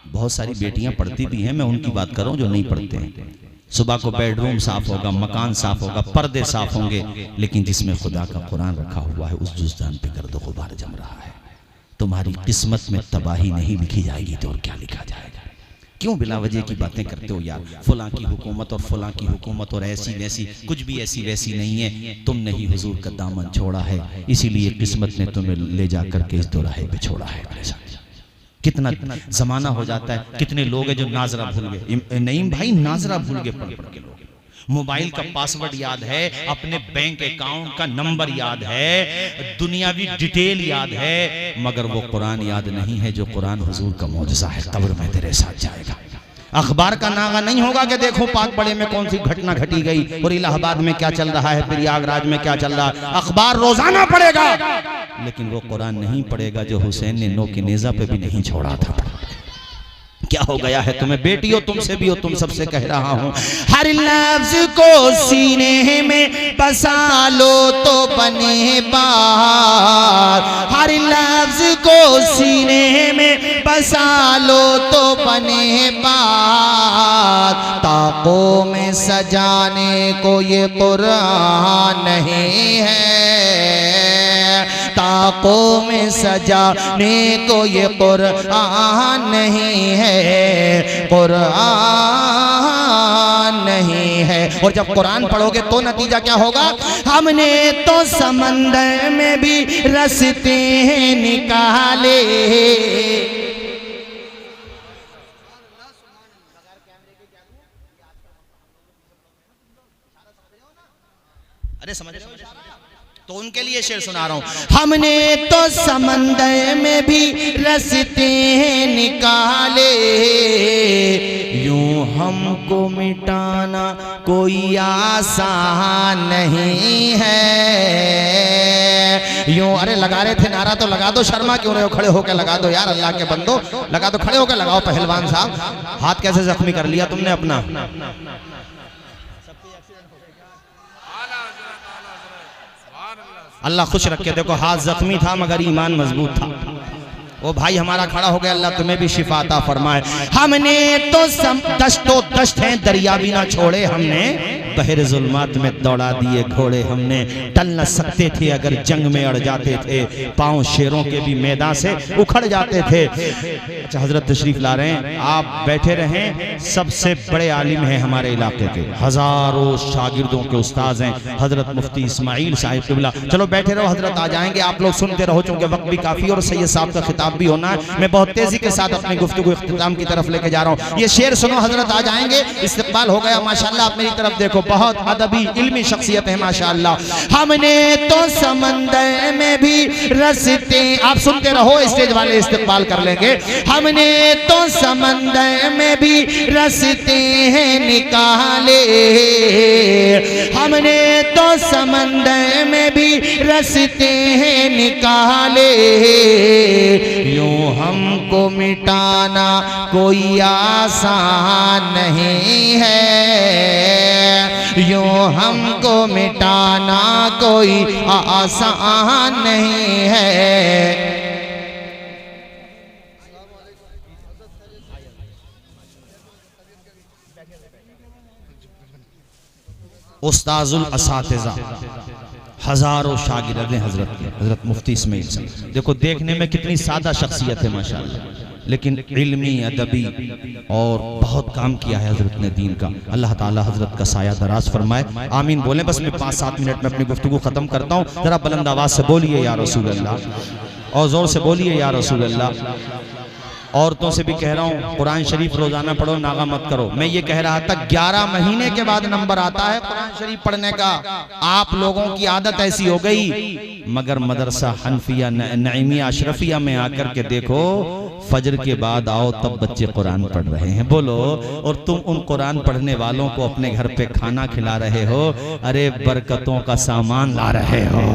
बहुत सारी बेटियां पढ़ती भी हैं, मैं उनकी बात कर रहा हूं जो नहीं पढ़ते हैं। सुबह को बेडरूम साफ होगा, मकान साफ होगा, पर्दे साफ होंगे, लेकिन जिसमें खुदा का कुरान रखा हुआ है उस जुज़दान पे गर्द गुबार जम रहा है। तुम्हारी किस्मत में तबाही नहीं लिखी जाएगी तो और क्या लिखा जाएगा? क्यों बिला वजह की बातें करते हो यार? फलां की हुकूमत और फलां की हुकूमत और ऐसी वैसी, कुछ भी ऐसी वैसी नहीं है। तुमने ही हुजूर का दामन छोड़ा है, इसीलिए किस्मत ने तुम्हें ले जा करके इस दोराहे पे छोड़ा है। कितना जमाना हो जाता है, कितने लोग हैं जो नाजरा भूल गए। नहीं भाई, नाजरा भूल गए पढ़ पढ़ के लोग। मोबाइल का पासवर्ड याद है, अपने बैंक अकाउंट का नंबर याद है, दुनियावी डिटेल याद है, मगर वो कुरान याद नहीं है जो कुरान हुजूर का मौजज़ा है, कब्र में तेरे साथ जाएगा। अखबार का नागा नहीं होगा कि देखो पाक बड़े में कौन सी घटना घटी गई और इलाहाबाद में क्या चल रहा है, प्रयागराज में क्या चल रहा है। अखबार रोजाना पढ़ेगा, लेकिन वो कुरान नहीं पढ़ेगा जो हुसैन ने नो की नेजा पे भी नहीं छोड़ा था। क्या हो गया है तुम्हें बेटियों, तुमसे भी हो, तुम सबसे कह रहा हूं, हर लफ्ज को सीने में बसा लो तो बने बात, हर लफ्ज को सीने में बसा लो तो बने बात, ताकों में सजाने को ये कुरान नहीं है, ताकों में सजाने को ये कुरान नहीं है, कुरान नहीं है। और जब कुरान पढ़ोगे तो नतीजा क्या होगा, हमने तो समंदर में भी रास्ते निकाले। अरे समझ तो उनके लिए शेर सुना रहा हूं, हमने तो समंदर में भी रास्ते निकाले, यूं हमको मिटाना कोई आसान नहीं है, यूं। अरे लगा रहे थे नारा तो लगा दो, शर्मा क्यों रहे हो, खड़े होकर लगा दो यार, अल्लाह के बंदो लगा दो, खड़े होकर लगाओ। पहलवान साहब हाथ कैसे जख्मी कर लिया तुमने अपना, अल्लाह खुश रखे। देखो हाथ जख्मी था मगर ईमान मजबूत था। वो भाई हमारा खड़ा हो गया, अल्लाह तुम्हें भी शिफा अता फरमाए। हमने तो दश्तो दश्त हैं दरिया भी ना छोड़े, हमने बहर जुल्मात में दौड़ा दिए घोड़े, हमने टल न सकते थे अगर जंग में अड़ जाते थे, पांव शेरों के भी मैदान से उखड़ जाते थे। अच्छा हजरत तशरीफ ला रहे हैं, आप बैठे रहें। सबसे बड़े आलिम हैं हमारे इलाके के, हजारों शागिर्दों के उस्ताद हैं हजरत मुफ्ती इस्माइल साहिब किबला। चलो बैठे रहो, हजरत आ जाएंगे, आप लोग सुनते रहो चूंकि वक्त भी काफी और सैयद साहब का खिताब भी होना है। मैं बहुत तेजी के साथ अपनी गुफ्तगू इख्तिताम की तरफ लेके जा रहा हूँ। ये शेर सुनो, हजरत आ जाएंगे, इस्तकबाल हो गया माशाल्लाह। आप मेरी तरफ देखो, बहुत अदबी इल्मी शख्सियत है माशाल्लाह। हमने तो समंदर में भी रास्ते, आप सुनते रहो, स्टेज वाले इस्तकबाल कर लेंगे। हमने तो समंदर में भी रास्ते हैं निकाले, हमने तो समंदर में भी रास्ते हैं निकाले, यूं हमको मिटाना कोई आसान नहीं है, यूं हमको मिटाना कोई आसान नहीं है। उस्ताजुल असातिज़ा, हजारों शागिर्द हैं हजरत के, हजरत मुफ्ती इस्माइल साहब। देखो देखने में कितनी सादा शख्सियत है माशाल्लाह, लेकिन इल्मी अदबी और बहुत काम किया है हजरत ने दीन का। अल्लाह ताला हजरत का साया दराज फरमाए, आमीन बोलें। बस मैं 5-7 मिनट में अपनी गुफ्तगू खत्म करता हूँ। जरा बुलंद आवाज से बोलिए या रसूल अल्लाह, और जोर से बोलिए या रसूल अल्लाह। औरतों से भी कह रहा हूँ, कुरान शरीफ रोजाना पढ़ो, नागा मत करो। मैं ये कह रहा था 11 महीने के बाद नंबर आता है कुरान शरीफ पढ़ने का। आप लोगों की आदत ऐसी हो गई, मगर मदरसा हनफिया नईमिया अशरफिया में आकर के देखो, फजर के बाद आओ तब बच्चे कुरान पढ़ रहे हैं। बोलो, और तुम उन कुरान पढ़ने वालों को अपने घर पे खाना खिला रहे हो, अरे बरकतों का सामान ला रहे हो।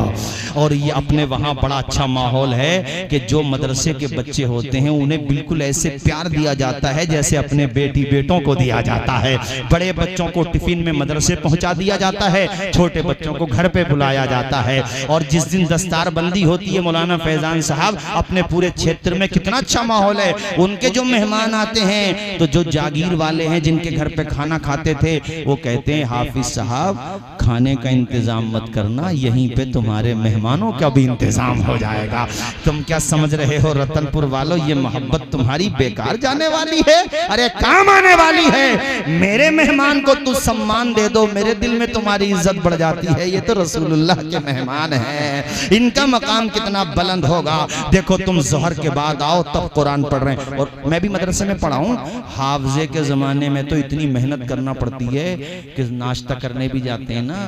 और ये अपने वहाँ बड़ा अच्छा माहौल है कि जो मदरसे के बच्चे होते हैं उन्हें बिल्कुल ऐसे प्यार दिया जाता है जैसे अपने बेटी बेटों को दिया जाता है। बड़े बच्चों को टिफिन में मदरसे पहुंचा दिया जाता है, छोटे बच्चों को घर पे बुलाया जाता है। और जिस दिन दस्तार बंदी होती है, मौलाना फैजान साहब, अपने पूरे क्षेत्र में कितना अच्छा माहौल है। उनके जो मेहमान आते हैं, तो जो जागीर वाले हैं जिनके घर पे खाना खाते थे, वो कहते हैं हाफिज साहब खाने का इंतजाम मत करना, यहीं पे तुम्हारे मेहमानों का भी इंतजाम हो जाएगा। तुम क्या समझ रहे हो रतनपुर वालों, ये मोहब्बत तुम्हारी बेकार जाने वाली है? अरे काम आने वाली है। मेरे मेहमान को तू सम्मान दे दो, मेरे दिल में तुम्हारी इज्जत बढ़ जाती है। ये तो रसूलुल्लाह के मेहमान हैं, इनका मकाम कितना बुलंद होगा। देखो तुम जोहर के बाद आओ तब कुरान पढ़ रहे हैं। और मैं भी मदरसे में पढ़ा हूँ। हाफजे के जमाने में तो इतनी मेहनत करना पड़ती है कि नाश्ता करने भी जाते हैं ना, ना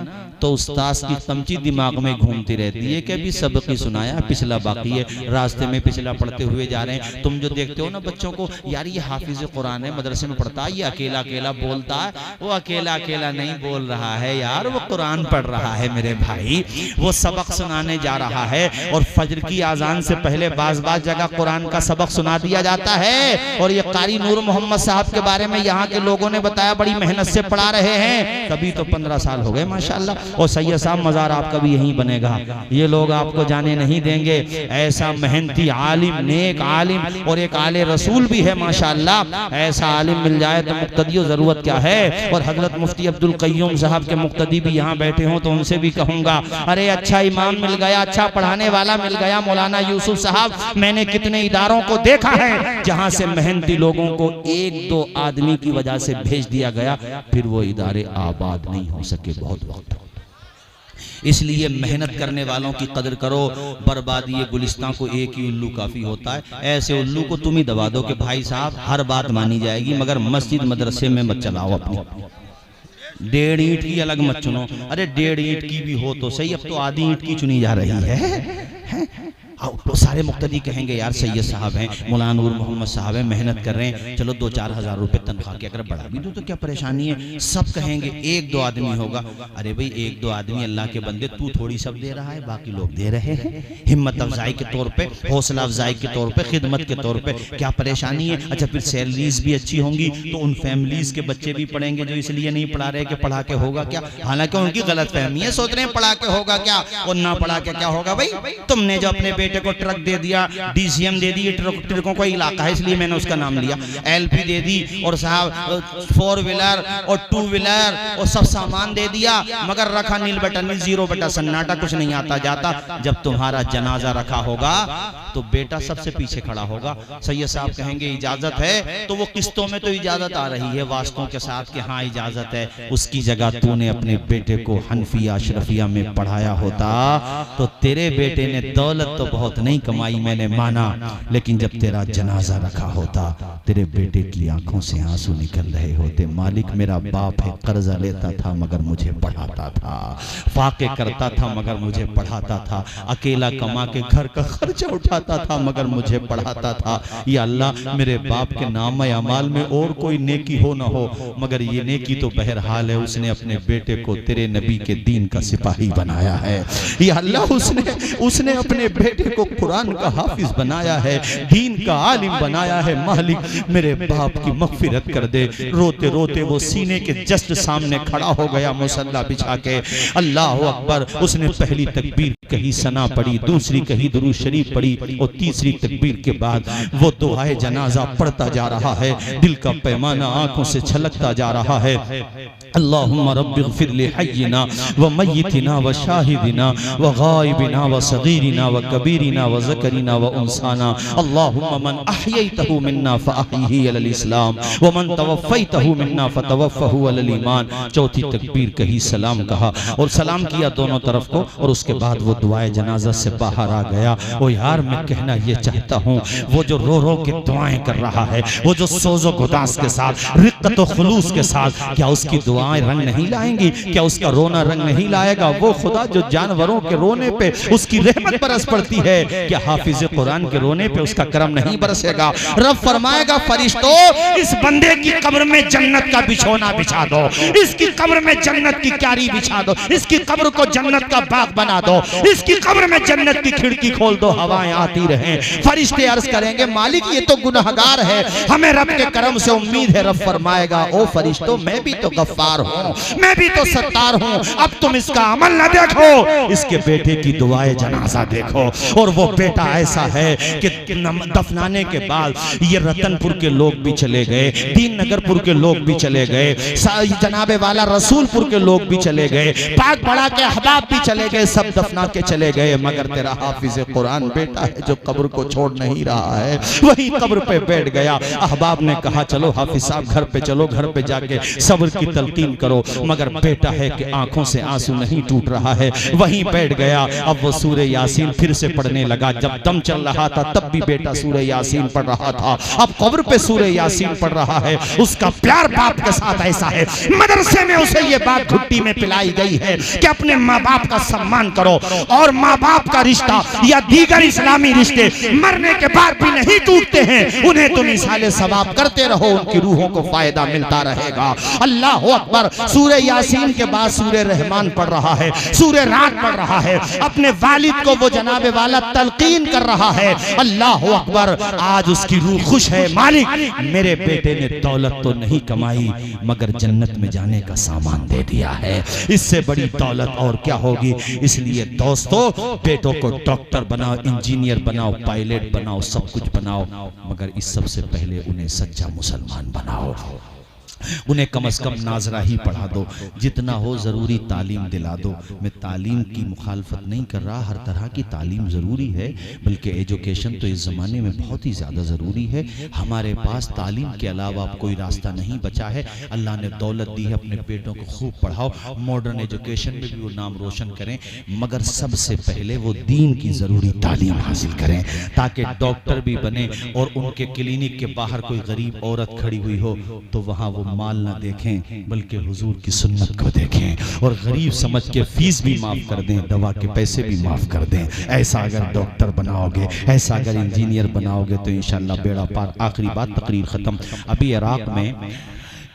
तो उस्ताद की तमची दिमाग में घूमती रहती है कि अभी सबक ही सुनाया, पिछला बाकी है, रास्ते में पिछला पढ़ते हुए जा रहे हैं। तुम जो देखते हो ना बच्चों को, यार ये हाफिज कुरान है, मदरसे में पढ़ता है, ये अकेला अकेला बोलता है, वो अकेला अकेला नहीं बोल रहा है यार, वो कुरान पढ़ रहा है मेरे भाई, वो सबक सुनाने जा रहा है। और फजर की आजान से पहले बाज जगह कुरान का सबक सुना दिया जाता है। और ये कारी नूर मोहम्मद साहब के बारे में यहाँ के लोगों ने बताया, बड़ी मेहनत से पढ़ा रहे हैं, तभी तो 15 साल हो गए माशाल्लाह। और सैयद साहब मज़ार आपका भी यहीं बनेगा, ये लोग आपको जाने नहीं देंगे। ऐसा मेहनती आलिम, नेक आलिम और एक आले रसूल भी है माशाल्लाह। ऐसा आलिम मिल जाए तो मुक्तदियों जरूरत क्या है। और हजरत मुफ्ती अब्दुल कय्यूम साहब के मुक्तदी भी यहाँ बैठे हों तो उनसे भी कहूँगा, अरे अच्छा इमाम मिल गया, अच्छा पढ़ाने वाला मिल गया मौलाना यूसुफ साहब। मैंने कितने इदारों को देखा है जहाँ से मेहनती लोगों को एक दो आदमी की वजह से भेज दिया गया, फिर वो इदारे आबाद नहीं हो सके बहुत वक्त। इसलिए मेहनत करने वालों की कदर करो। बर्बादी ये गुलिस्तान को एक ही उल्लू काफी होता है, ऐसे उल्लू को तुम ही दबा दो कि भाई साहब हर बात मानी जाएगी, मगर मस्जिद मदरसे में मत चलाओ अपनी। 1.5 ईंट की अलग मत चुनो, अरे 1.5 ईंट की भी हो तो सही, अब तो आधी ईंट की चुनी जा रही है। तो सारे मुक्तदी कहेंगे यार सैयद साहब हैं, मौलाना नूर मोहम्मद साहब हैं, मेहनत कर रहे हैं, चलो 2-4 हज़ार रुपए तनख्वाह के अगर बढ़ा भी दो तो क्या परेशानी है। सब कहेंगे 1-2 आदमी होगा, अरे भाई 1-2 आदमी अल्लाह के बंदे, तू थोड़ी सब दे रहा है, बाकी लोग दे रहे हैं, हिम्मत अफजाई के तौर पे, हौसला अफजाई के तौर पे, खिदमत के तौर पे, क्या परेशानी है। अच्छा फिर सैलरीज भी अच्छी होंगी तो उन फैमिलीज के बच्चे भी पढ़ेंगे जो इसलिए नहीं पढ़ा रहे कि पढ़ा के होगा क्या, हालांकि उनकी गलत फहमी है, सोच रहे हैं पढ़ा के होगा क्या, और ना पढ़ा के क्या होगा। भाई तुमने जो अपने बेटे को ट्रक दे दिया, डीसीएम दे दी, ट्रकों का इलाका है इसलिए मैंने उसका नाम लिया, एलपी दे दी, और साहब 4 व्हीलर और 2 व्हीलर और सब सामान दे दिया, मगर रखा नील बटन में 0 बटा सन्नाटा, कुछ नहीं आता जाता। जब तुम्हारा जनाजा रखा होगा तो बेटा सबसे पीछे खड़ा होगा। सैयद साहब कहेंगे इजाजत है, तो वो किस्तों में तो इजाजत आ रही है वास्तों के साथ कि हाँ इजाजत है। उसकी जगह तूने अपने बेटे को हनफिया अशरफिया में पढ़ाया होता तो तेरे बेटे ने दौलत तो बहुत नहीं कमाई मैंने माना, लेकिन जब तेरा जनाजा रखा होता तेरे बेटे की आंखों से आंसू निकल रहे होते, मालिक मेरा बाप है, कर्जा लेता था मगर मुझे पढ़ाता था, फाके करता था मगर मुझे पढ़ाता था, अकेला कमा के घर का खर्चा उठाता था मगर मुझे पढ़ाता था। या अल्लाह मेरे बाप के नाम अमाल में और कोई नेकी हो ना हो, मगर ये नेकी तो बहरहाल है उसने अपने बेटे को तेरे नबी के दीन का सिपाही बनाया है। या अल्लाह उसने अपने बेटे को कुरान का हाफिज बनाया है, दीन का आलिम बनाया है। मालिक मेरे बाप की मगफिरत कर दे। रोते रोते वो सीने के जस्ट सामने खड़ा हो गया मुसल्ला बिछा के, अल्लाह अकबर। उसने पहली तकबीर कही, सना पढ़ी, दूसरी कही, दुरूद शरीफ पढ़ी, और तीसरी तकबीर के बाद वो दुआए जनाजा पढ़ता जा रहा है। दिल का पैमाना आंखों से छलकता जा रहा है। अल्लाहुम्मा रब्बिग़फिर लि हय्यिना व मय्यितिना व शाहिदिना व गायबिना व सगीरिना व कबीरिना व ज़करिना व उनसाना। अल्लाहुम्मा मन अहयैतहु मिन्ना फअहयिही अलल इस्लाम व मन तवफ़्फ़ैतहु मिन्ना फ़तवफ़्फ़हु अलल ईमान। चौथी तकबीर कही, सलाम कहा और सलाम किया दोनों तरफ को, और उसके बाद वो दुआए जनाजा से बाहर आ गया। ओ यार मैं कहना ये चाहता हूँ, वो जो रो रो के दुआएं कर रहा है, वो जो सोज़ो गुदास के साथ, रिक्कत व खुलूस के साथ, क्या उसकी दुआएं रंग नहीं लाएंगी? क्या उसका रोना रंग नहीं लाएगा? वो खुदा जो जानवरों के रोने पे उसकी रहमत बरस पड़ती है, क्या हाफिज कुरान के रोने पे उसका करम नहीं बरसेगा? रब फरमाएगा, फरिश्तों इस बंदे की कब्र में जन्नत का बिछोना बिछा दो, इसकी कब्र में जन्नत की क्यारी बिछा दो, इसकी कब्र को जन्नत का बाग बना दो, इसकी कब्र में जन्नत की खिड़की खोल दो, हवाएं आती रहें। फरिश्ते अर्ज करेंगे, मालिक ये तो गुनहगार है, हमें रब के करम से उम्मीद है। रब फरमाएगा, ओ फरिश्तों मैं भी तो गफ्फार हूँ, मैं भी तो सत्तार हूँ, अब तुम इसका अमल न देखो, इसके बेटे की दुआए जनाजा देखो। और वो बेटा ऐसा है कि दफनाने के बाद ये रतनपुर के लोग भी चले गए, दीन नगरपुर के लोग भी चले गए, जनाबे वाला रसूलपुर के लोग भी चले गए, पाक बड़ा के अहबाब भी चले गए, सब दफना के चले गए, मगर तेरा हाफिज कुरान बेटा है जो कब्र को छोड़ नहीं रहा है, वही कब्र पे बैठ गया। अहबाब ने कहा चलो हाफिज साहब घर पे चलो, घर पे जाके सब्र की तलकीन करो, मगर बेटा है कि आंखों से आंसू नहीं टूट रहा है, वहीं बैठ गया। अब वो सूरे यासीन फिर से पढ़ने लगा, जब दम चल रहा था तब भी बेटा सूरह यासीन पढ़ रहा था, अब कब्र पे सूरह यासीन पढ़ रहा है। उसका प्यार बाप के साथ ऐसा है, मदरसे में उसे ये बात घुट्टी में पिलाई गई है कि अपने माँ बाप का सम्मान करो, और माँ बाप का रिश्ता या दीगर इस्लामी रिश्ते मरने के बाद भी नहीं टूटते हैं, उन्हें तुम इसाले सवाब करते रहो, उनकी रूहों को फायदा मिलता रहेगा। अल्लाह अकबर। सूरह यासीन के बाद सूरह रहमान पढ़ रहा है, सूरह रात पढ़ रहा है, अपने वालिद को वो जनाबे वाला तलकीन कर रहा है। अल्लाह अकबर। आज उसकी रूह खुश है, मालिक मेरे बेटे ने दौलत तो नहीं कमाई मगर जन्नत में जाने का सामान दे दिया है, इससे बड़ी दौलत और क्या होगी। इसलिए दोस्तों, बेटों को डॉक्टर बनाओ, इंजीनियर बनाओ, पायलट बनाओ, सब कुछ बनाओ, मगर इस सबसे पहले उन्हें सच्चा मुसलमान बनाओ। उन्हें कम से कम नाजरा ही पढ़ा दो, जितना हो ज़रूरी तालीम दिला दो। मैं तालीम की मुखालफत नहीं कर रहा, हर तरह की तालीम ज़रूरी है, बल्कि एजुकेशन तो इस ज़माने में बहुत ही ज़्यादा ज़रूरी है। हमारे पास तालीम के अलावा अब कोई रास्ता नहीं बचा है। अल्लाह ने दौलत दी है, अपने बेटों को खूब पढ़ाओ, मॉडर्न एजुकेशन में भी वो नाम रोशन करें, मगर सबसे पहले वो दीन की ज़रूरी तालीम हासिल करें, ताकि डॉक्टर भी बने और उनके क्लिनिक के बाहर कोई गरीब औरत खड़ी हुई हो तो वहाँ वो माल ना देखें बल्कि हुजूर की सुन्नत को देखें, और गरीब समझ के फीस भी माफ कर दें, दवा के पैसे भी माफ कर दें। ऐसा अगर डॉक्टर बनाओगे, ऐसा अगर इंजीनियर बनाओगे तो इंशाल्लाह बेड़ा पार। आखिरी बात, तकरीर खत्म। अभी इराक में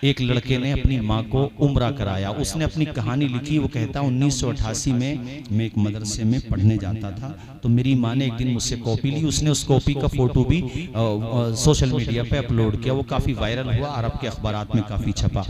एक लड़के ने अपनी माँ को उम्रा कराया, उसने अपनी कहानी लिखी। वो कहता 1988 में मैं एक मदरसे में पढ़ने जाता था, तो मेरी माँ ने एक दिन मुझसे कॉपी ली। उसने उस कॉपी का फ़ोटो भी सोशल मीडिया पे अपलोड किया, वो काफ़ी वायरल हुआ, अरब के अखबारात में काफ़ी छपा।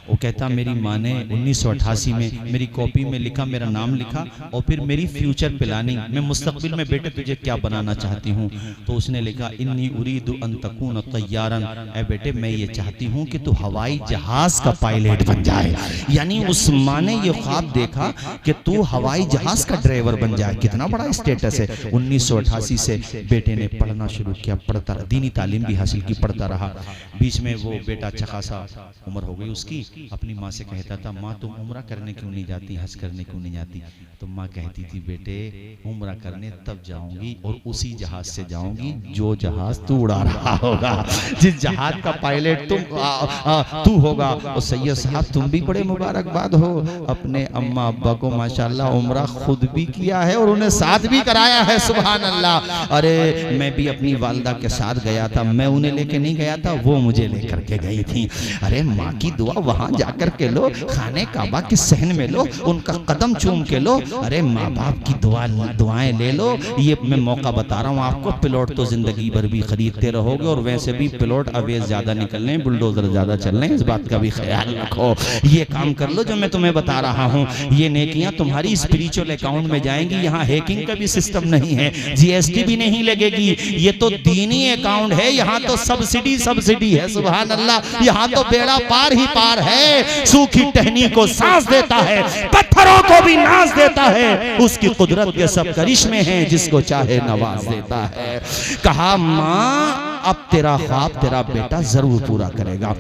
वो कहता मेरी माँ ने 1988 में मेरी कॉपी में लिखा, मेरा नाम लिखा, और फिर मेरी फ्यूचर प्लानिंग, मैं मुस्तकबिल में बेटे तुझे क्या बनाना चाहती हूँ, तो उसने लिखा इन्नी उरीदु अन तकून तैयारन, ऐ बेटे मैं ये चाहती हूँ कि तू हवाई जहाज का पायलट बन जाए। यानी उस माँ ने ये ख्वाब देखा कि तू हवाई जहाज का ड्राइवर बन जाए। कितना बड़ा स्टेटस है। 1988 से बेटे ने पढ़ना शुरू किया, पढ़ता रहा, दीनी तालीम भी हासिल की, पढ़ता रहा। बीच में वो बेटा अच्छा खासा उम्र हो गई उसकी, अपनी माँ से कहता था माँ तुम उम्रा करने क्यों नहीं जाती, हज करने क्यों नहीं जाती। तो माँ कहती थी बेटे उम्रा करने तब जाऊंगी और उसी जहाज से जाऊंगी जो जहाज तू उड़ा रहा होगा, जिस जहाज का पायलट तू होगा। और सैयद साहब तुम भी बड़े मुबारकबाद हो, अपने अम्मा अब्बा को माशाल्लाह उम्रा खुद भी किया है और उन्हें साथ भी कराया है। सुभान अल्लाह। अरे मैं भी अपनी वालदा के साथ गया था, मैं उन्हें लेके नहीं गया था, वो मुझे लेकर के गई थी। अरे माँ की दुआ वहां जाकर के लो, खाने काबा के सहन में लो, उनका कदम चूम के लो। अरे माँ बाप की दुआएं ले लो। ये मैं मौका बता रहा हूँ आपको, प्लॉट तो जिंदगी भर भी खरीदते रहोगे, और वैसे भी प्लॉट अवेज ज्यादा निकल रहे हैं, बुलडोजर ज्यादा चल रहे हैं, इस बात का भी ख्याल रखो। ये काम कर लो जो मैं तुम्हें बता रहा हूँ, ये नेकियां तुम्हारी स्पिरिचुअल अकाउंट में जाएंगी। यहाँ हैकिंग का भी सिस्टम नहीं है, जीएसटी भी नहीं लगेगी, ये तो दीनी अकाउंट है। यहाँ तो सब्सिडी है। सुभान अल्लाह। यहाँ तो बेड़ा पार ही पार है। सूखी टहनी को सांस देता है, पत्थरों को भी नाज देता है, उसकी कुदरत के सब करिश्मे हैं, जिसको चाहे नवाज देता है। कहा माँ अब तेरा ख्वाब तेरा बेटा जरूर पूरा करेगा।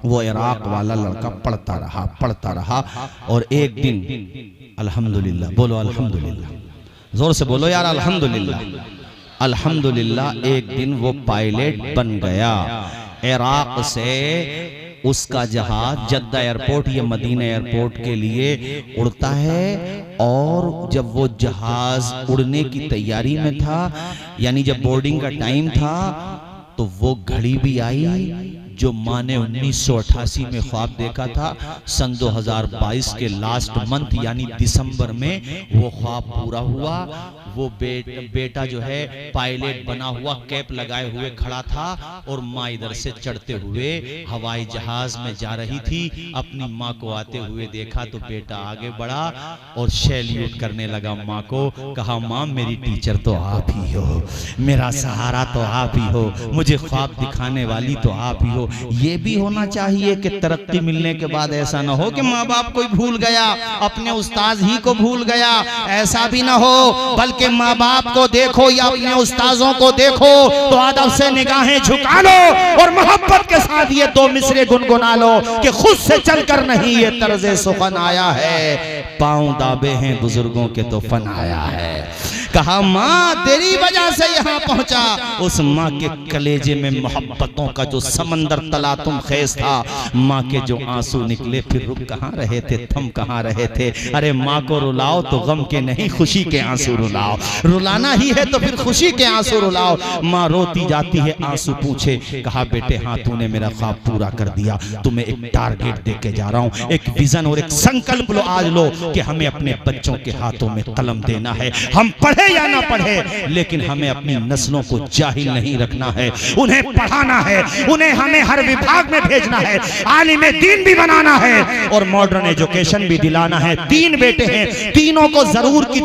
वो इराक वाला लड़का पढ़ता रहा और एक दिन अल्हम्दुलिल्लाह, बोलो अल्हम्दुलिल्लाह, जोर से बोलो यार अल्हम्दुलिल्लाह, अल्हम्दुलिल्लाह। एक दिन वो पायलट बन गया। इराक से उसका जहाज जद्दा एयरपोर्ट या मदीना एयरपोर्ट के लिए उड़ता है, और जब वो जहाज उड़ने की तैयारी में था, यानी जब बोर्डिंग का टाइम था, तो वो घड़ी भी आई जो माँ ने 1988 में ख्वाब देखा था। सन 2022 के लास्ट मंथ यानी दिसंबर में वो ख्वाब पूरा हुआ। वो बेटा जो है पायलट बना हुआ, कैप लगाए हुए खड़ा था, और माँ इधर से चढ़ते हुए हवाई जहाज में जा रही थी। अपनी माँ को आते हुए देखा तो बेटा आगे बढ़ा और सैल्यूट करने लगा माँ को। कहा माँ मेरी टीचर तो आप ही हो, मेरा सहारा तो आप ही हो, मुझे ख्वाब दिखाने वाली तो आप ही हो। ये भी होना चाहिए कि तरक्की मिलने के बाद ऐसा ना हो कि माँ बाप को भूल गया, अपने उस्ताद ही को भूल गया, ऐसा भी ना हो। बल्कि माँ बाप को देखो या अपने उस्ताजों को देखो तो अदब से निगाहें झुका लो और मोहब्बत के साथ ये दो मिसरे गुनगुना लो कि खुद से चलकर नहीं ये तर्ज़े सुखन आया है, पांव दाबे हैं बुजुर्गों के तो फन आया है। कहा माँ तेरी वजह से यहाँ पहुंचा। उस माँ के कलेजे में मोहब्बतों का जो समंदर तलातुम खेज था, माँ के जो आंसू निकले, फिर रुक कहाँ रहे थे, थम कहाँ रहे थे। अरे माँ को रुलाओ तो गम के नहीं खुशी के आंसू रुलाओ, रुलाना ही है तो फिर खुशी के आंसू रुलाओ। माँ रोती जाती है, आंसू पूछे। कहा बेटे हाँ तूने मेरा ख्वाब पूरा कर दिया, तुम्हें एक टारगेट दे के जा रहा हूँ, एक विजन और एक संकल्प लो आज लो कि हमें अपने बच्चों के हाथों में कलम देना है। हम पढ़े या ना पढ़े, लेकिन हमें अपनी नस्लों को जाहिल नहीं रखना है, उन्हें पढ़ाना है, उन्हें हमें हर विभाग में भेजना है, आलिम दीन भी बनाना है और मॉडर्न एजुकेशन भी दिलाना है। 3 बेटे हैं, तीनों को जरूर की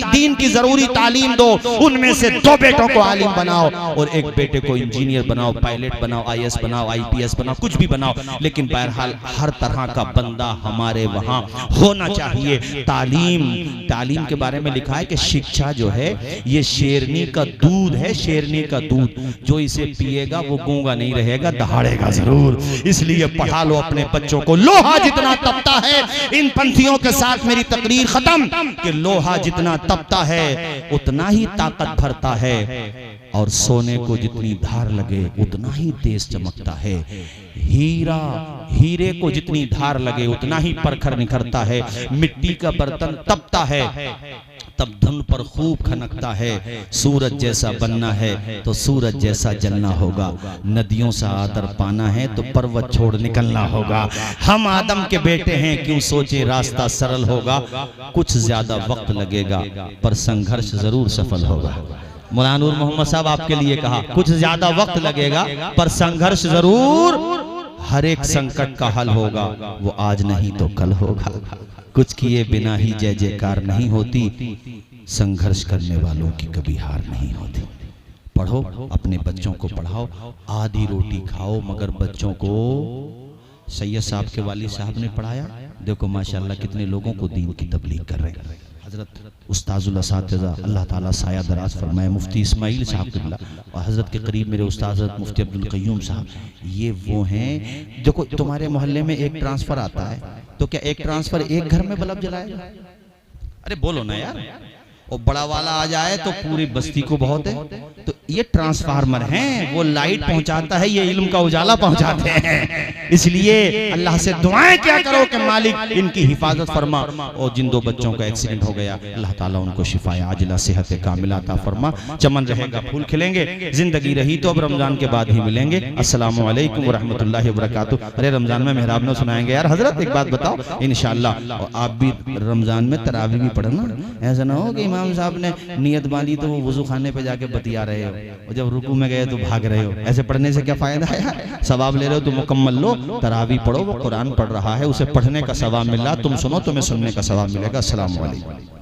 दीन की जरूरी तालीम दो, उनमें से 2 बेटों को आलिम बनाओ और एक बेटे को इंजीनियर बनाओ, पायलट बनाओ, IAS बनाओ, IPS बनाओ, कुछ भी बनाओ, लेकिन बहरहाल हर तरह का बंदा हमारे वहां होना चाहिए। तालीम के बारे में लिखा है कि शिक्षा जो है ये शेरनी का दूध है, शेरनी का दूध, जो इसे पिएगा वो गूंगा नहीं रहेगा, दहाड़ेगा जरूर। इसलिए पढ़ा लो अपने बच्चों को। लोहा जितना तपता है, इन पंथियों के साथ मेरी तकरीर खत्म, कि लोहा जितना तपता है उतना ही ताकत भरता है और सोने को जितनी धार लगे उतना ही तेज चमकता है। हीरे को जितनी धार लगे उतना ही परखर निखरता है। मिट्टी का बर्तन तपता है तब धुन पर खूब खनकता है। सूरज जैसा बनना है तो सूरज जैसा जलना होगा। नदियों से आदर पाना है तो पर्वत छोड़ निकलना होगा। हम आदम के बेटे हैं, क्यों सोचे रास्ता सरल होगा। कुछ ज्यादा वक्त लगेगा पर संघर्ष जरूर सफल होगा। मौलाना नूर मोहम्मद साहब आपके लिए कहा, कुछ ज्यादा वक्त लगेगा पर संघर्ष जरूर, हर एक संकट का हल होगा, वो आज नहीं तो कल होगा। कुछ किए बिना ही जय जयकार नहीं होती, संघर्ष करने वालों की कभी हार नहीं होती। पढ़ो, अपने बच्चों को पढ़ाओ, आधी रोटी खाओ मगर बच्चों को। सैयद साहब के वालिद साहब ने पढ़ाया, देखो माशाल्लाह कितने लोगों को दीन की तबलीग कर रहे हैं। हजरत उस्ताजुल असातिज़ा अल्लाह ताला साया दराज फरमाए, मुफ्ती इस्माइल साहब किबला और हजरत के करीब मेरे उस्ताद हजरत मुफ्ती अब्दुल क़य्यूम साहब, ये वो हैं। देखो तुम्हारे मोहल्ले में एक ट्रांसफर आता है तो क्या एक ट्रांसफर एक घर में बल्ब जलाएगा? अरे बोलो ना यार। और बड़ा वाला आ जाए तो पूरी बस्ती को बहुत है। तो ये ट्रांसफार्मर हैं, वो लाइट पहुंचाता है, ये इल्म का उजाला पहुंचाते हैं। इसलिए अल्लाह से दुआएं क्या करो कि मालिक इनकी हिफाजत फरमा। और जिन 2 बच्चों का एक्सीडेंट हो गया, अल्लाह ताला उनको शिफाए आजिला सेहत कामिला अता फरमा। चमन रहेगा, फूल खिलेंगे, जिंदगी रही तो अब रमजान के बाद ही मिलेंगे। अस्सलामु अलैकुम व रहमतुल्लाहि व बरकातुहू। अरे रमजान में मेहराब न सुनाएंगे यार। हजरत एक बात बताओ, इंशाअल्लाह और आप भी रमजान में तरावी भी पढ़ना। ऐसा ना हो कि इमाम साहब ने नियत बांधी तो वो वुजू खाने पे जाके बतिया रहे हो और जब रुकू में गए तो भाग रहे हो। ऐसे पढ़ने से क्या फायदा है? सवाब ले रहे हो तो मुकम्मल लो। तरावी पढ़ो, वो कुरान पढ़ रहा है, उसे पढ़ने का सवाब मिल रहा, तुम सुनो, तुम्हें सुनने का सवाब मिलेगा। अस्सलाम वालेकुम।